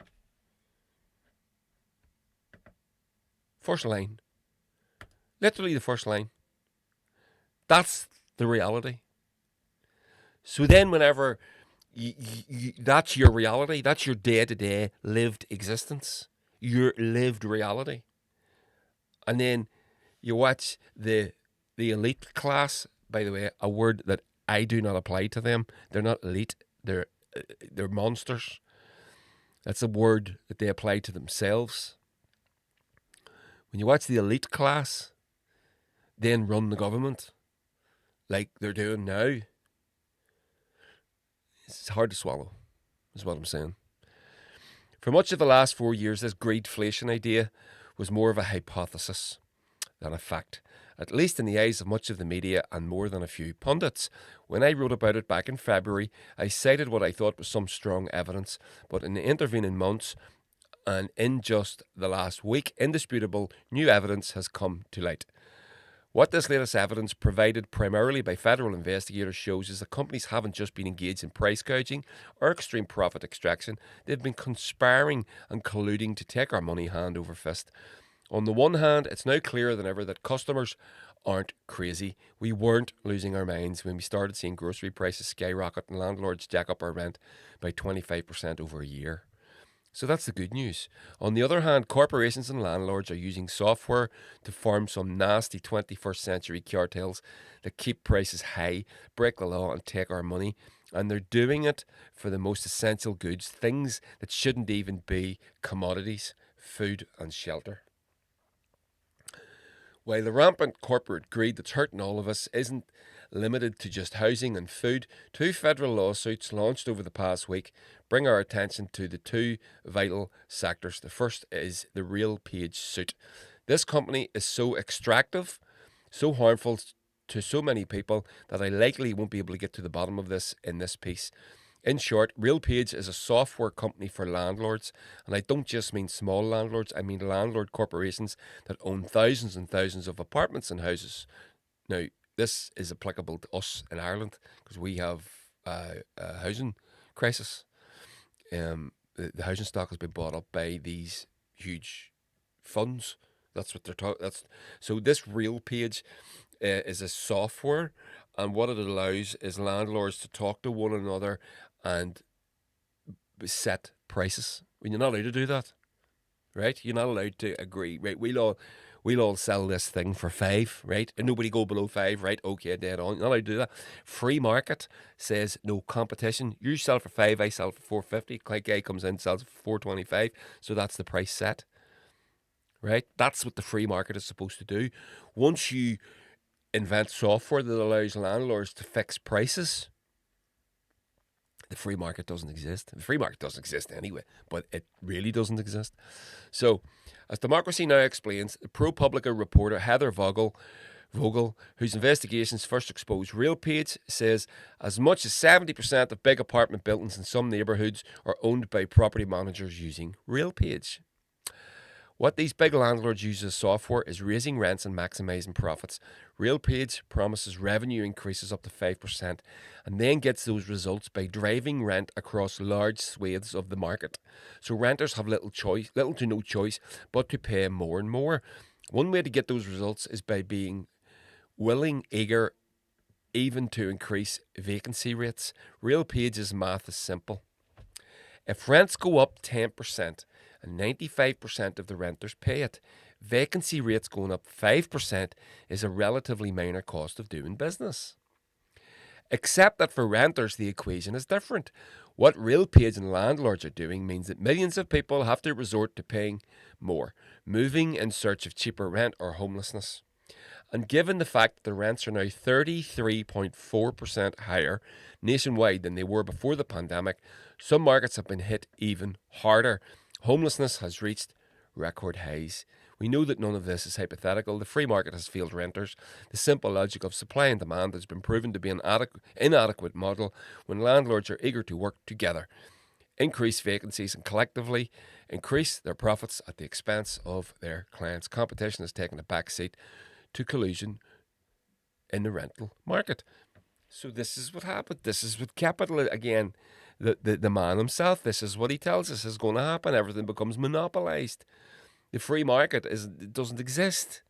First line. Literally the first line. That's the reality. So then whenever that's your reality, that's your day-to-day lived existence, your lived reality. And then you watch the elite class, by the way, a word that I do not apply to them. They're not elite. They're monsters. That's a word that they apply to themselves. When you watch the elite class then run the government like they're doing now, it's hard to swallow, is what I'm saying. For much of the last 4 years, this greedflation idea was more of a hypothesis than a fact, at least in the eyes of much of the media and more than a few pundits. When I wrote about it back in February, I cited what I thought was some strong evidence, but in the intervening months and in just the last week, indisputable new evidence has come to light. What this latest evidence, provided primarily by federal investigators, shows is that companies haven't just been engaged in price gouging or extreme profit extraction, they've been conspiring and colluding to take our money hand over fist. On the one hand, it's now clearer than ever that customers aren't crazy. We weren't losing our minds when we started seeing grocery prices skyrocket and landlords jack up our rent by 25% over a year. So that's the good news. On the other hand, corporations and landlords are using software to form some nasty 21st century cartels that keep prices high, break the law and take our money. And they're doing it for the most essential goods, things that shouldn't even be commodities, food and shelter. While the rampant corporate greed that's hurting all of us isn't limited to just housing and food, 2 federal lawsuits launched over the past week bring our attention to the 2 vital sectors. The first is the RealPage suit. This company is so extractive, so harmful to so many people that I likely won't be able to get to the bottom of this in this piece. In short, RealPage is a software company for landlords, and I don't just mean small landlords, I mean landlord corporations that own thousands and thousands of apartments and houses. Now, this is applicable to us in Ireland because we have a housing crisis. The housing stock has been bought up by these huge funds. That's what they're talking. So this Real Page is a software, and what it allows is landlords to talk to one another and set prices. When you're not allowed to do that, right? You're not allowed to agree, right? We'll all sell this thing for 5, right? And nobody go below 5, right? Okay, dead on. You're not allowed to do that. Free market says no competition. You sell for 5, I sell for 4.50. Guy comes in, sells for 4.25. So that's the price set, right? That's what the free market is supposed to do. Once you invent software that allows landlords to fix prices, the free market doesn't exist. The free market doesn't exist anyway, but it really doesn't exist. So, as Democracy Now! Explains, the ProPublica reporter Heather Vogel, whose investigations first exposed RealPage, says as much as 70% of big apartment buildings in some neighbourhoods are owned by property managers using RealPage. What these big landlords use as software is raising rents and maximising profits. RealPage promises revenue increases up to 5% and then gets those results by driving rent across large swathes of the market. So renters have little to no choice but to pay more and more. One way to get those results is by being willing, eager, even to increase vacancy rates. RealPage's math is simple. If rents go up 10% and 95% of the renters pay it, vacancy rates going up 5% is a relatively minor cost of doing business. Except that for renters, the equation is different. What RealPage and landlords are doing means that millions of people have to resort to paying more, moving in search of cheaper rent or homelessness. And given the fact that the rents are now 33.4% higher nationwide than they were before the pandemic, some markets have been hit even harder. Homelessness has reached record highs. We know that none of this is hypothetical. The free market has failed renters. The simple logic of supply and demand has been proven to be an inadequate model when landlords are eager to work together, increase vacancies, and collectively increase their profits at the expense of their clients. Competition has taken a backseat to collusion in the rental market. So this is what happened. This is what capital, again, the man himself, this is what he tells us is going to happen. Everything becomes monopolized. The free market doesn't exist.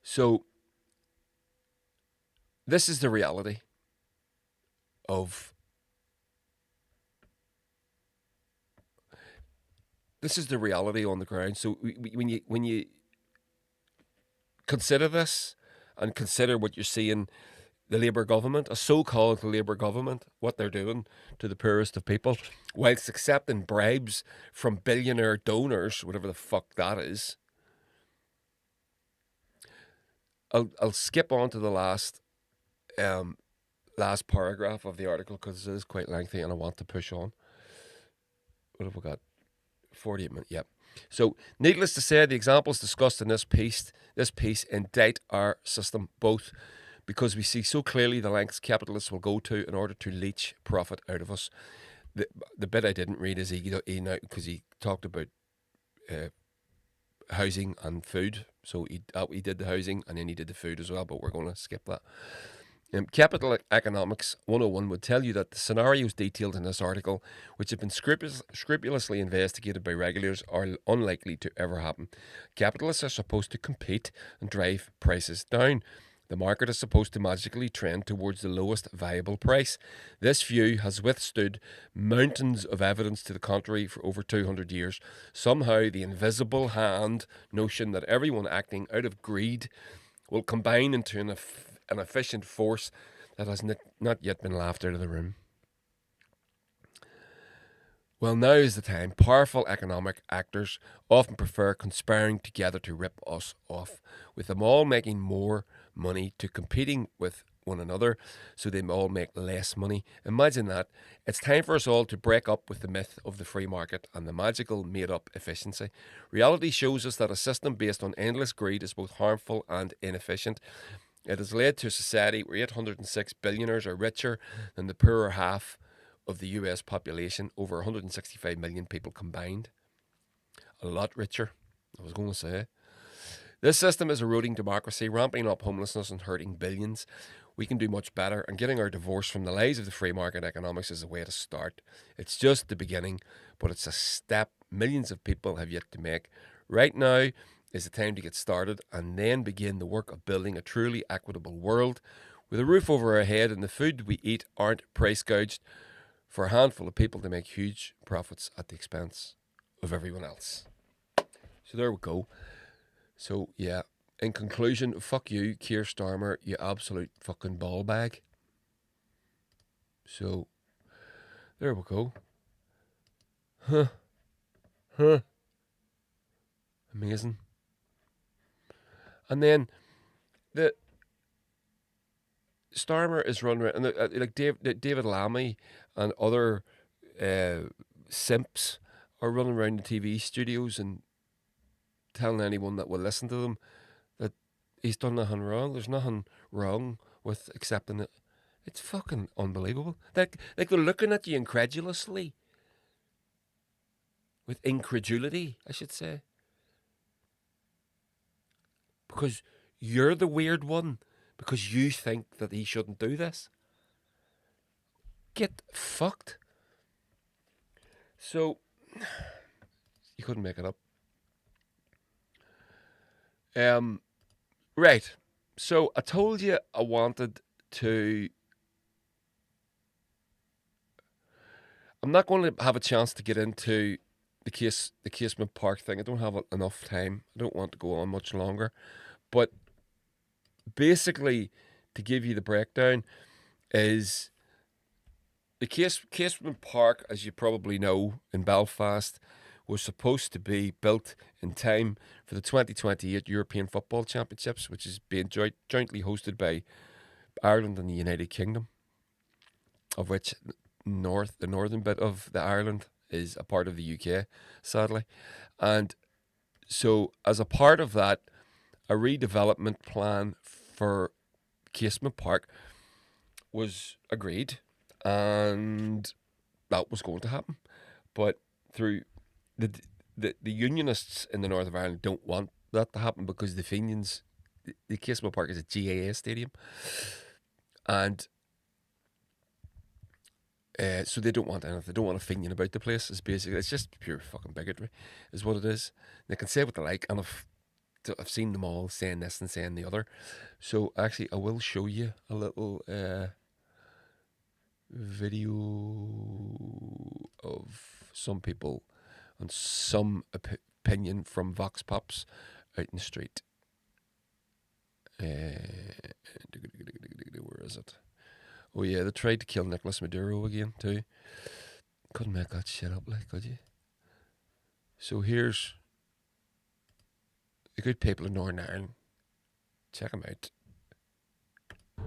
So this is the reality of on the ground. So when you consider this and consider what you're seeing, the Labour government, a so-called Labour government, what they're doing to the poorest of people, whilst accepting bribes from billionaire donors, whatever the fuck that is. I'll skip on to the last paragraph of the article because it is quite lengthy and I want to push on. What have we got? 48 minutes, yep. So, needless to say, the examples discussed in this piece indict our system both because we see so clearly the lengths capitalists will go to in order to leech profit out of us. The bit I didn't read is because he talked about housing and food. So he did the housing and then he did the food as well, but we're going to skip that. Capital Economics 101 would tell you that the scenarios detailed in this article, which have been scrupulously investigated by regulators, are unlikely to ever happen. Capitalists are supposed to compete and drive prices down. The market is supposed to magically trend towards the lowest viable price. This view has withstood mountains of evidence to the contrary for over 200 years. Somehow, the invisible hand notion that everyone acting out of greed will combine into an efficient force that has not yet been laughed out of the room. Well, now is the time. Powerful economic actors often prefer conspiring together to rip us off, with them all making more money to competing with one another so they all make less money. Imagine that. It's time for us all to break up with the myth of the free market and the magical made-up efficiency. Reality shows us that a system based on endless greed is both harmful and inefficient. It has led to a society where 806 billionaires are richer than the poorer half of the US population, over 165 million people combined. A lot richer, I was going to say. This system is eroding democracy, ramping up homelessness and hurting billions. we can do much better, and getting our divorce from the lies of the free market economics is a way to start. It's just the beginning, but it's a step millions of people have yet to make. Right now is the time to get started and then begin the work of building a truly equitable world with a roof over our head and the food we eat aren't price gouged for a handful of people to make huge profits at the expense of everyone else. So there we go. So yeah, in conclusion, fuck you, Kier Starmer, you absolute fucking ball bag. So there we go. Huh. Amazing. And then the Starmer is running around, and like David Lammy and other simps are running around the TV studios and telling anyone that will listen to them that he's done nothing wrong. There's nothing wrong with accepting it. It's fucking unbelievable. Like they're looking at you incredulously. With incredulity, I should say. Because you're the weird one. Because you think that he shouldn't do this. Get fucked. So, you couldn't make it up. Right. So, I told you I wanted to... I'm not going to have a chance to get into the Casement Park thing. I don't have enough time. I don't want to go on much longer. But basically, to give you the breakdown, is the Casement Park, as you probably know, in Belfast, was supposed to be built in time for the 2028 European Football Championships, which is being jointly hosted by Ireland and the United Kingdom, of which the northern bit of the Ireland is a part of the UK, sadly. And so as a part of that, a redevelopment plan for Casement Park was agreed, and that was going to happen. But through the unionists in the north of Ireland don't want that to happen because the Fenians, the Casement Park is a GAA stadium, and so they don't want anything. They don't want a Fenian about the place. It's just pure fucking bigotry, is what it is. They can say what they like, and I've seen them all saying this and saying the other. So actually, I will show you a little video of some people and some opinion from Vox Pops out in the street. Where is it? Oh yeah, they tried to kill Nicolas Maduro again too. Couldn't make that shit up, like, could you? So here's the good people in Northern Ireland. Check them out.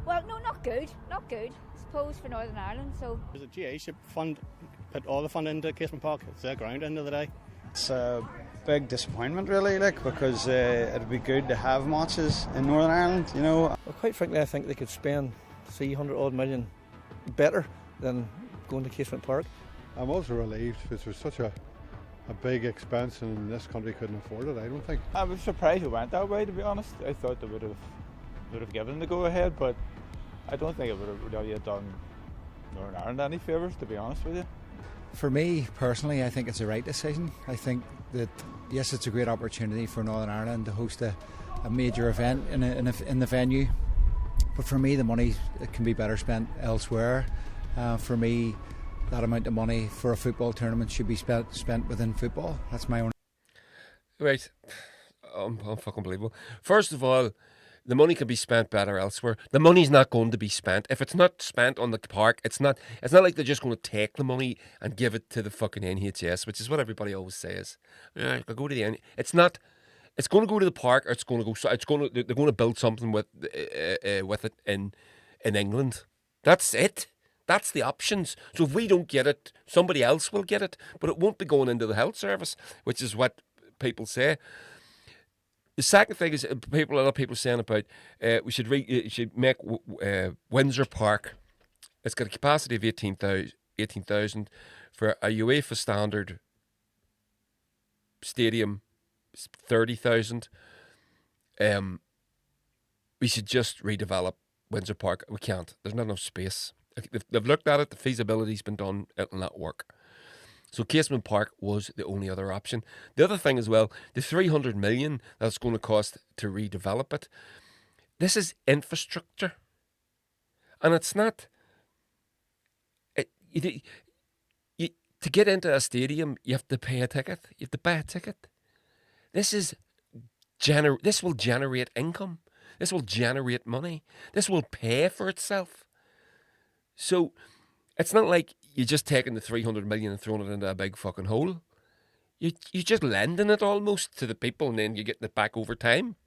Well, no, not good. Not good. I suppose for Northern Ireland, so... The GA should put all the fund into Casement Park. It's their ground, end of the day. It's a big disappointment, really, because it'd be good to have matches in Northern Ireland, you know. Well, quite frankly, I think they could spend 300 odd million better than going to Casement Park. I'm also relieved because it was such a big expense and this country couldn't afford it, I don't think. I was surprised it went that way, to be honest. I thought they would have given the go ahead, but I don't think it would have really done Northern Ireland any favours, to be honest with you. For me personally, I think it's the right decision. I think that yes, it's a great opportunity for Northern Ireland to host a major event in the venue, but for me the money can be better spent elsewhere. For me, that amount of money for a football tournament should be spent within football. That's my own. Right, fucking unbelievable. First of all, the money can be spent better elsewhere. The money's not going to be spent. If it's not spent on the park, it's not like they're just going to take the money and give it to the fucking NHS, which is what everybody always says. Yeah, I'll go to the It's not. It's going to go to the park, or it's going to go. They're going to build something with it in England. That's it. That's the options. So if we don't get it, somebody else will get it, but it won't be going into the health service, which is what people say. The second thing is a lot of people saying about we should make Windsor Park. It's got a capacity of 18,000 for a UEFA standard stadium, 30,000. We should just redevelop Windsor Park. We can't. There's not enough space. They've looked at it. The feasibility's been done. It'll not work. So Casement Park was the only other option. The other thing as well, the 300 million that's going to cost to redevelop it. This is infrastructure, and it's not. To get into a stadium, you have to pay a ticket. You have to buy a ticket. This will generate income. This will generate money. This will pay for itself. So it's not like you're just taking the 300 million and throwing it into a big fucking hole. You're just lending it almost to the people, and then you're getting it back over time.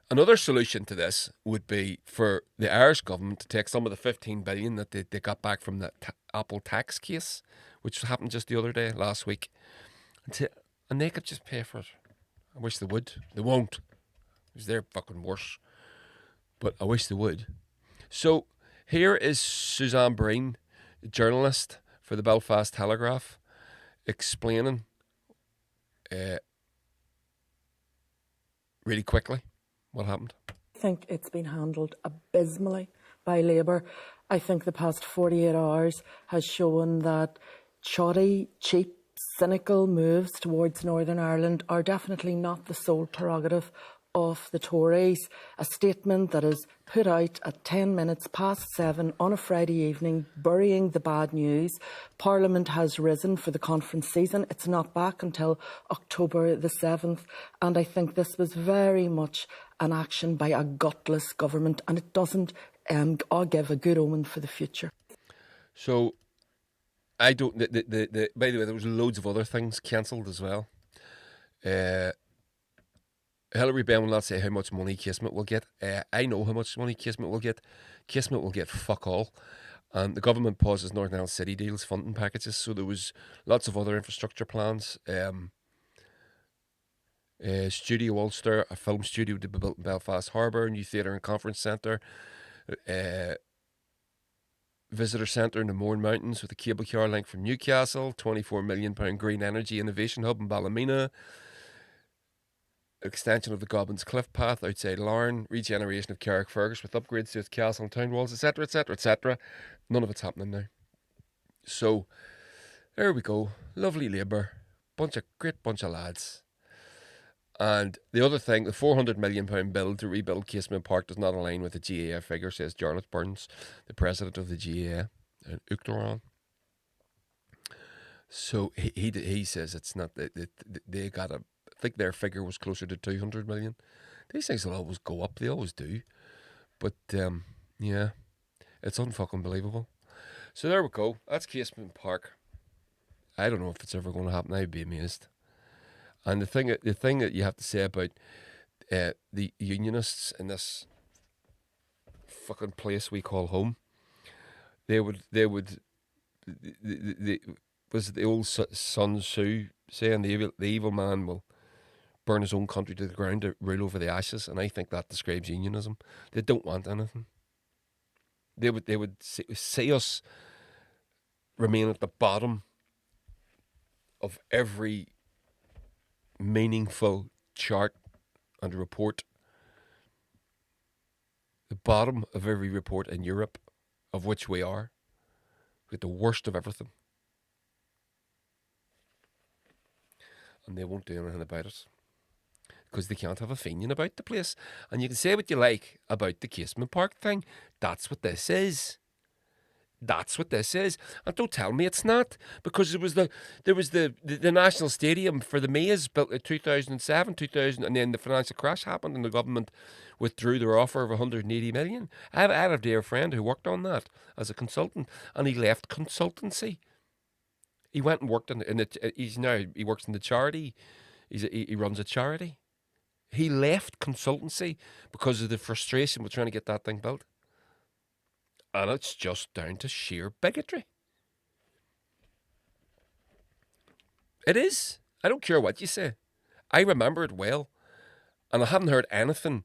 Another solution to this would be for the Irish government to take some of the 15 billion that they got back from the Apple tax case, which happened just the other day, last week, and they could just pay for it. I wish they would. They won't, because they're fucking worse. But I wish they would. So here is Suzanne Breen, journalist for the Belfast Telegraph, explaining really quickly what happened. I think it's been handled abysmally by Labour. I think the past 48 hours has shown that shoddy, cheap, cynical moves towards Northern Ireland are definitely not the sole prerogative of the Tories. A statement that is put out at 10 minutes past 7 on a Friday evening, burying the bad news. Parliament has risen for the conference season. It's not back until October the 7th. And I think this was very much an action by a gutless government, and it doesn't give a good omen for the future. So, I don't. By the way, there was loads of other things cancelled as well. Hilary Benn will not say how much money Casement will get. I know how much money Casement will get. Casement will get fuck all. And the government pauses Northern Ireland City deals, funding packages. So there was lots of other infrastructure plans. Studio Ulster, a film studio to be built in Belfast Harbour, new theatre and conference centre, visitor centre in the Mourne Mountains with a cable car link from Newcastle, £24 million green energy innovation hub in Ballymena, extension of the Goblins Cliff Path outside Larne, regeneration of Carrickfergus with upgrades to its castle and town walls, etc., etc., etc. None of it's happening now. So, there we go. Lovely Labour. Great bunch of lads. And the other thing, the £400 million bill to rebuild Casement Park does not align with the GAA figure, says Jarlath Burns, the president of the GAA in Uachtaráin. So he says it's not, they got I think their figure was closer to 200 million. These things will always go up, they always do. But, yeah, it's unfucking believable. So there we go, that's Casement Park. I don't know if it's ever going to happen, I'd be amazed. And the thing that you have to say about the unionists in this fucking place we call home, was the old Sun Tzu saying the evil man will burn his own country to the ground to rule over the ashes, and I think that describes unionism. They don't want anything. They would see us remain at the bottom of every meaningful chart and report, the bottom of every report in Europe, of which we are. We get the worst of everything, and they won't do anything about it because they can't have a opinion about the place. And you can say what you like about the Casement Park thing. That's what this is. That's what this is. And don't tell me it's not, because there was the National Stadium for the Maze built in 2007, and then the financial crash happened and the government withdrew their offer of 180 million. I had a dear friend who worked on that as a consultant, and he left consultancy. He went and worked he works in the charity. He runs a charity. He left consultancy because of the frustration with trying to get that thing built. And it's just down to sheer bigotry. It is. I don't care what you say. I remember it well. And I haven't heard anything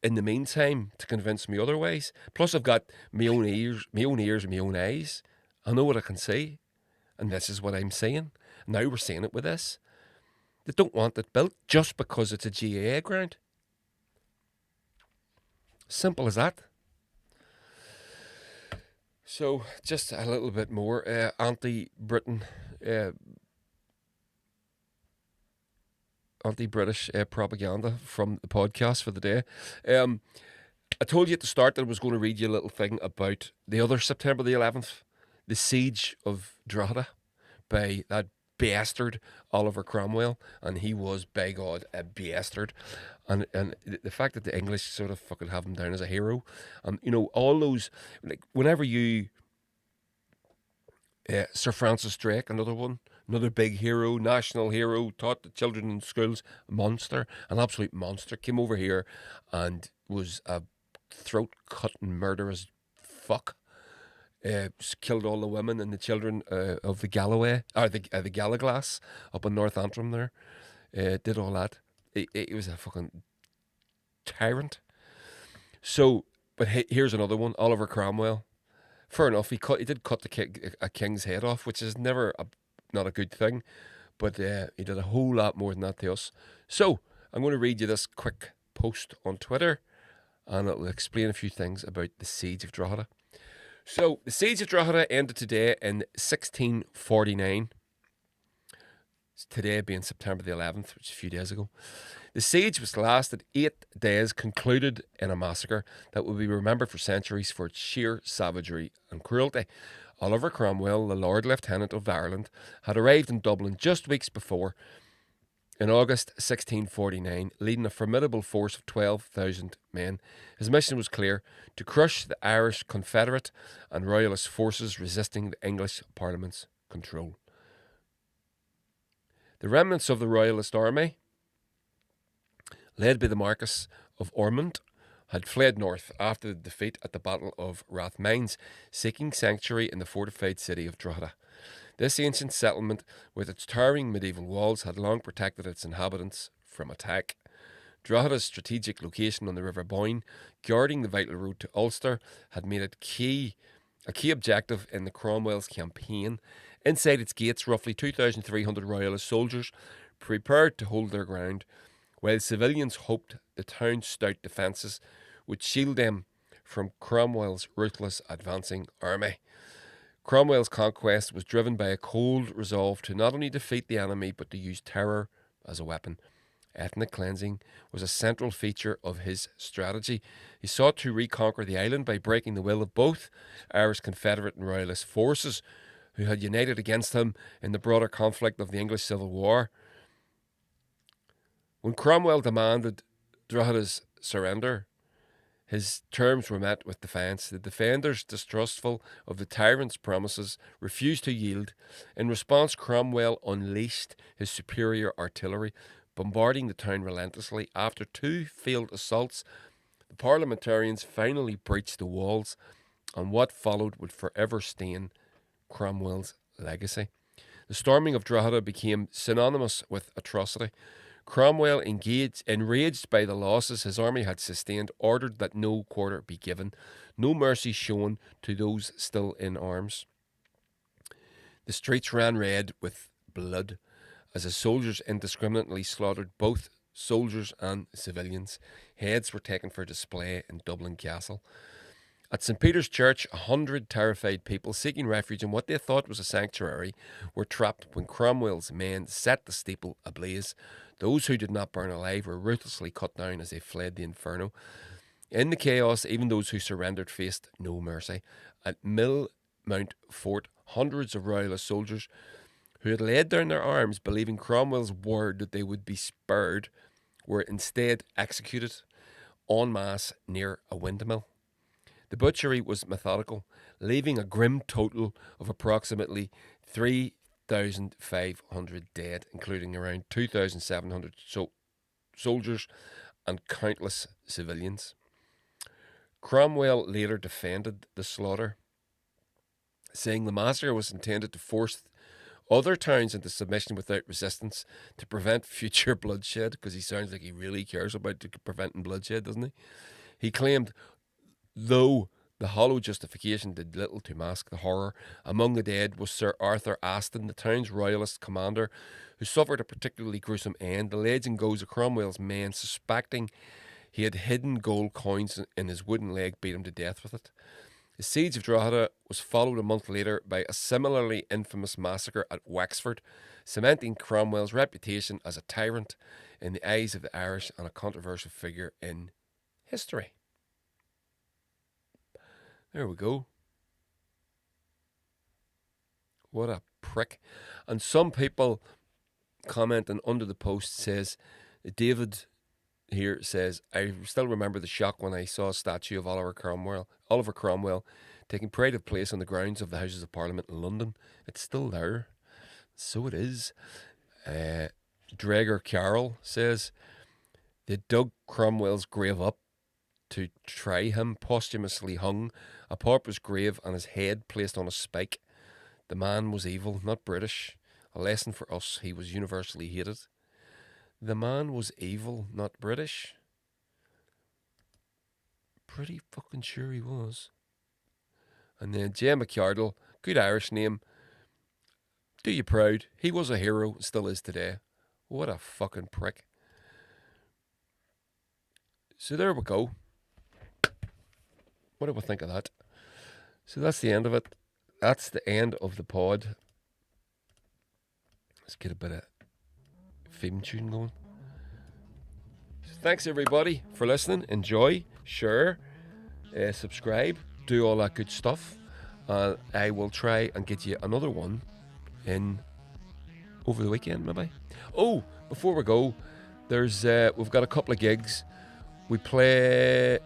in the meantime to convince me otherwise. Plus I've got my own ears and my own eyes. I know what I can see. And this is what I'm saying. Now we're seeing it with this. They don't want it built just because it's a GAA ground. Simple as that. So, just a little bit more anti-Britain, anti-British propaganda from the podcast for the day. I told you at the start that I was going to read you a little thing about the other September the 11th, the Siege of Drogheda, by that bastard Oliver Cromwell, and he was, by God, a bastard. And the fact that the English sort of fucking have him down as a hero, and you know, all those, like, whenever you Sir Francis Drake, another big hero, national hero, taught the children in schools, an absolute monster, came over here and was a throat-cutting murderous fuck. Killed all the women and the children of the Galloway, or the Gallaglass up in North Antrim there. Did all that. He was a fucking tyrant. So, but here's another one, Oliver Cromwell. Fair enough, he did cut a king's head off, which is never not a good thing, but he did a whole lot more than that to us. So, I'm going to read you this quick post on Twitter, and it'll explain a few things about the Siege of Drogheda. So, the Siege of Drogheda ended today in 1649. Today being September the 11th, which is a few days ago. The siege, which lasted 8 days, concluded in a massacre that will be remembered for centuries for its sheer savagery and cruelty. Oliver Cromwell, the Lord Lieutenant of Ireland, had arrived in Dublin just weeks before, in August 1649, leading a formidable force of 12,000 men. His mission was clear: to crush the Irish Confederate and Royalist forces resisting the English Parliament's control. The remnants of the Royalist army, led by the Marquis of Ormond, had fled north after the defeat at the Battle of Rathmines, seeking sanctuary in the fortified city of Drogheda. This ancient settlement, with its towering medieval walls, had long protected its inhabitants from attack. Drogheda's strategic location on the River Boyne, guarding the vital road to Ulster, had made it a key objective in the Cromwell's campaign. Inside its gates, roughly 2,300 Royalist soldiers prepared to hold their ground, while civilians hoped the town's stout defences would shield them from Cromwell's ruthless advancing army. Cromwell's conquest was driven by a cold resolve to not only defeat the enemy but to use terror as a weapon. Ethnic cleansing was a central feature of his strategy. He sought to reconquer the island by breaking the will of both Irish Confederate and Royalist forces, who had united against him in the broader conflict of the English Civil War. When Cromwell demanded Drogheda's surrender, his terms were met with defiance. The defenders, distrustful of the tyrant's promises, refused to yield. In response, Cromwell unleashed his superior artillery, bombarding the town relentlessly. After 2 failed assaults, the parliamentarians finally breached the walls, and what followed would forever stain Cromwell's legacy. The storming of Drogheda became synonymous with atrocity. Cromwell, enraged by the losses his army had sustained, ordered that no quarter be given, no mercy shown to those still in arms. The streets ran red with blood as the soldiers indiscriminately slaughtered both soldiers and civilians. Heads were taken for display in Dublin Castle. At St. Peter's Church, 100 terrified people seeking refuge in what they thought was a sanctuary were trapped when Cromwell's men set the steeple ablaze. Those who did not burn alive were ruthlessly cut down as they fled the inferno. In the chaos, even those who surrendered faced no mercy. At Millmount Fort, hundreds of Royalist soldiers who had laid down their arms, believing Cromwell's word that they would be spared, were instead executed en masse near a windmill. The butchery was methodical, leaving a grim total of approximately 3,500 dead, including around 2,700 soldiers and countless civilians. Cromwell later defended the slaughter, saying the massacre was intended to force other towns into submission without resistance to prevent future bloodshed, because he sounds like he really cares about preventing bloodshed, doesn't he? He claimed, though The hollow justification did little to mask the horror. Among the dead was Sir Arthur Aston, the town's royalist commander, who suffered a particularly gruesome end. The legend goes that Cromwell's men, suspecting he had hidden gold coins in his wooden leg, beat him to death with it. The Siege of Drogheda was followed a month later by a similarly infamous massacre at Wexford, cementing Cromwell's reputation as a tyrant in the eyes of the Irish and a controversial figure in history. There we go. What a prick. And some people commenting under the post says, David here says, I still remember the shock when I saw a statue of Oliver Cromwell taking pride of place on the grounds of the Houses of Parliament in London. It's still there. So it is. Drager Carroll says, they dug Cromwell's grave up to try him, posthumously hung, a pauper's grave and his head placed on a spike. The man was evil, not British. A lesson for us, he was universally hated. The man was evil, not British. Pretty fucking sure he was. And then Jay McCardle, good Irish name. Do you proud? He was a hero, still is today. What a fucking prick. So there we go. What do we think of that? So that's the end of it. That's the end of the pod. Let's get a bit of theme tune going. So thanks everybody for listening. Enjoy, share, subscribe, do all that good stuff. I will try and get you another one in over the weekend, maybe. Oh, before we go, there's we've got a couple of gigs. We play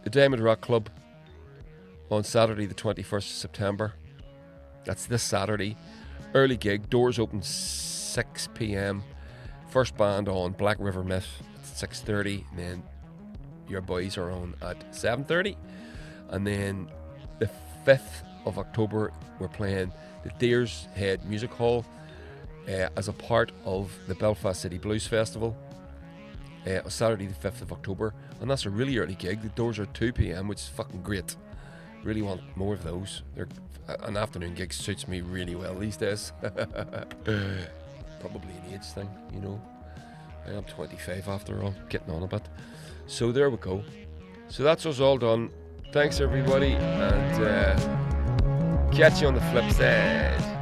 the Diamond Rock Club on Saturday the 21st of September. That's this Saturday. Early gig, doors open 6 p.m. First band on Black River Myth at 6:30, and then your boys are on at 7:30. And then the 5th of October, we're playing the Deer's Head Music Hall as a part of the Belfast City Blues Festival on Saturday the 5th of October. And that's a really early gig. The doors are 2 p.m, which is fucking great. Really want more of those. An afternoon gig suits me really well these days. Probably an age thing, you know. I am 25 after all, getting on a bit. So there we go. So that's us all done. Thanks everybody, and catch you on the flip side.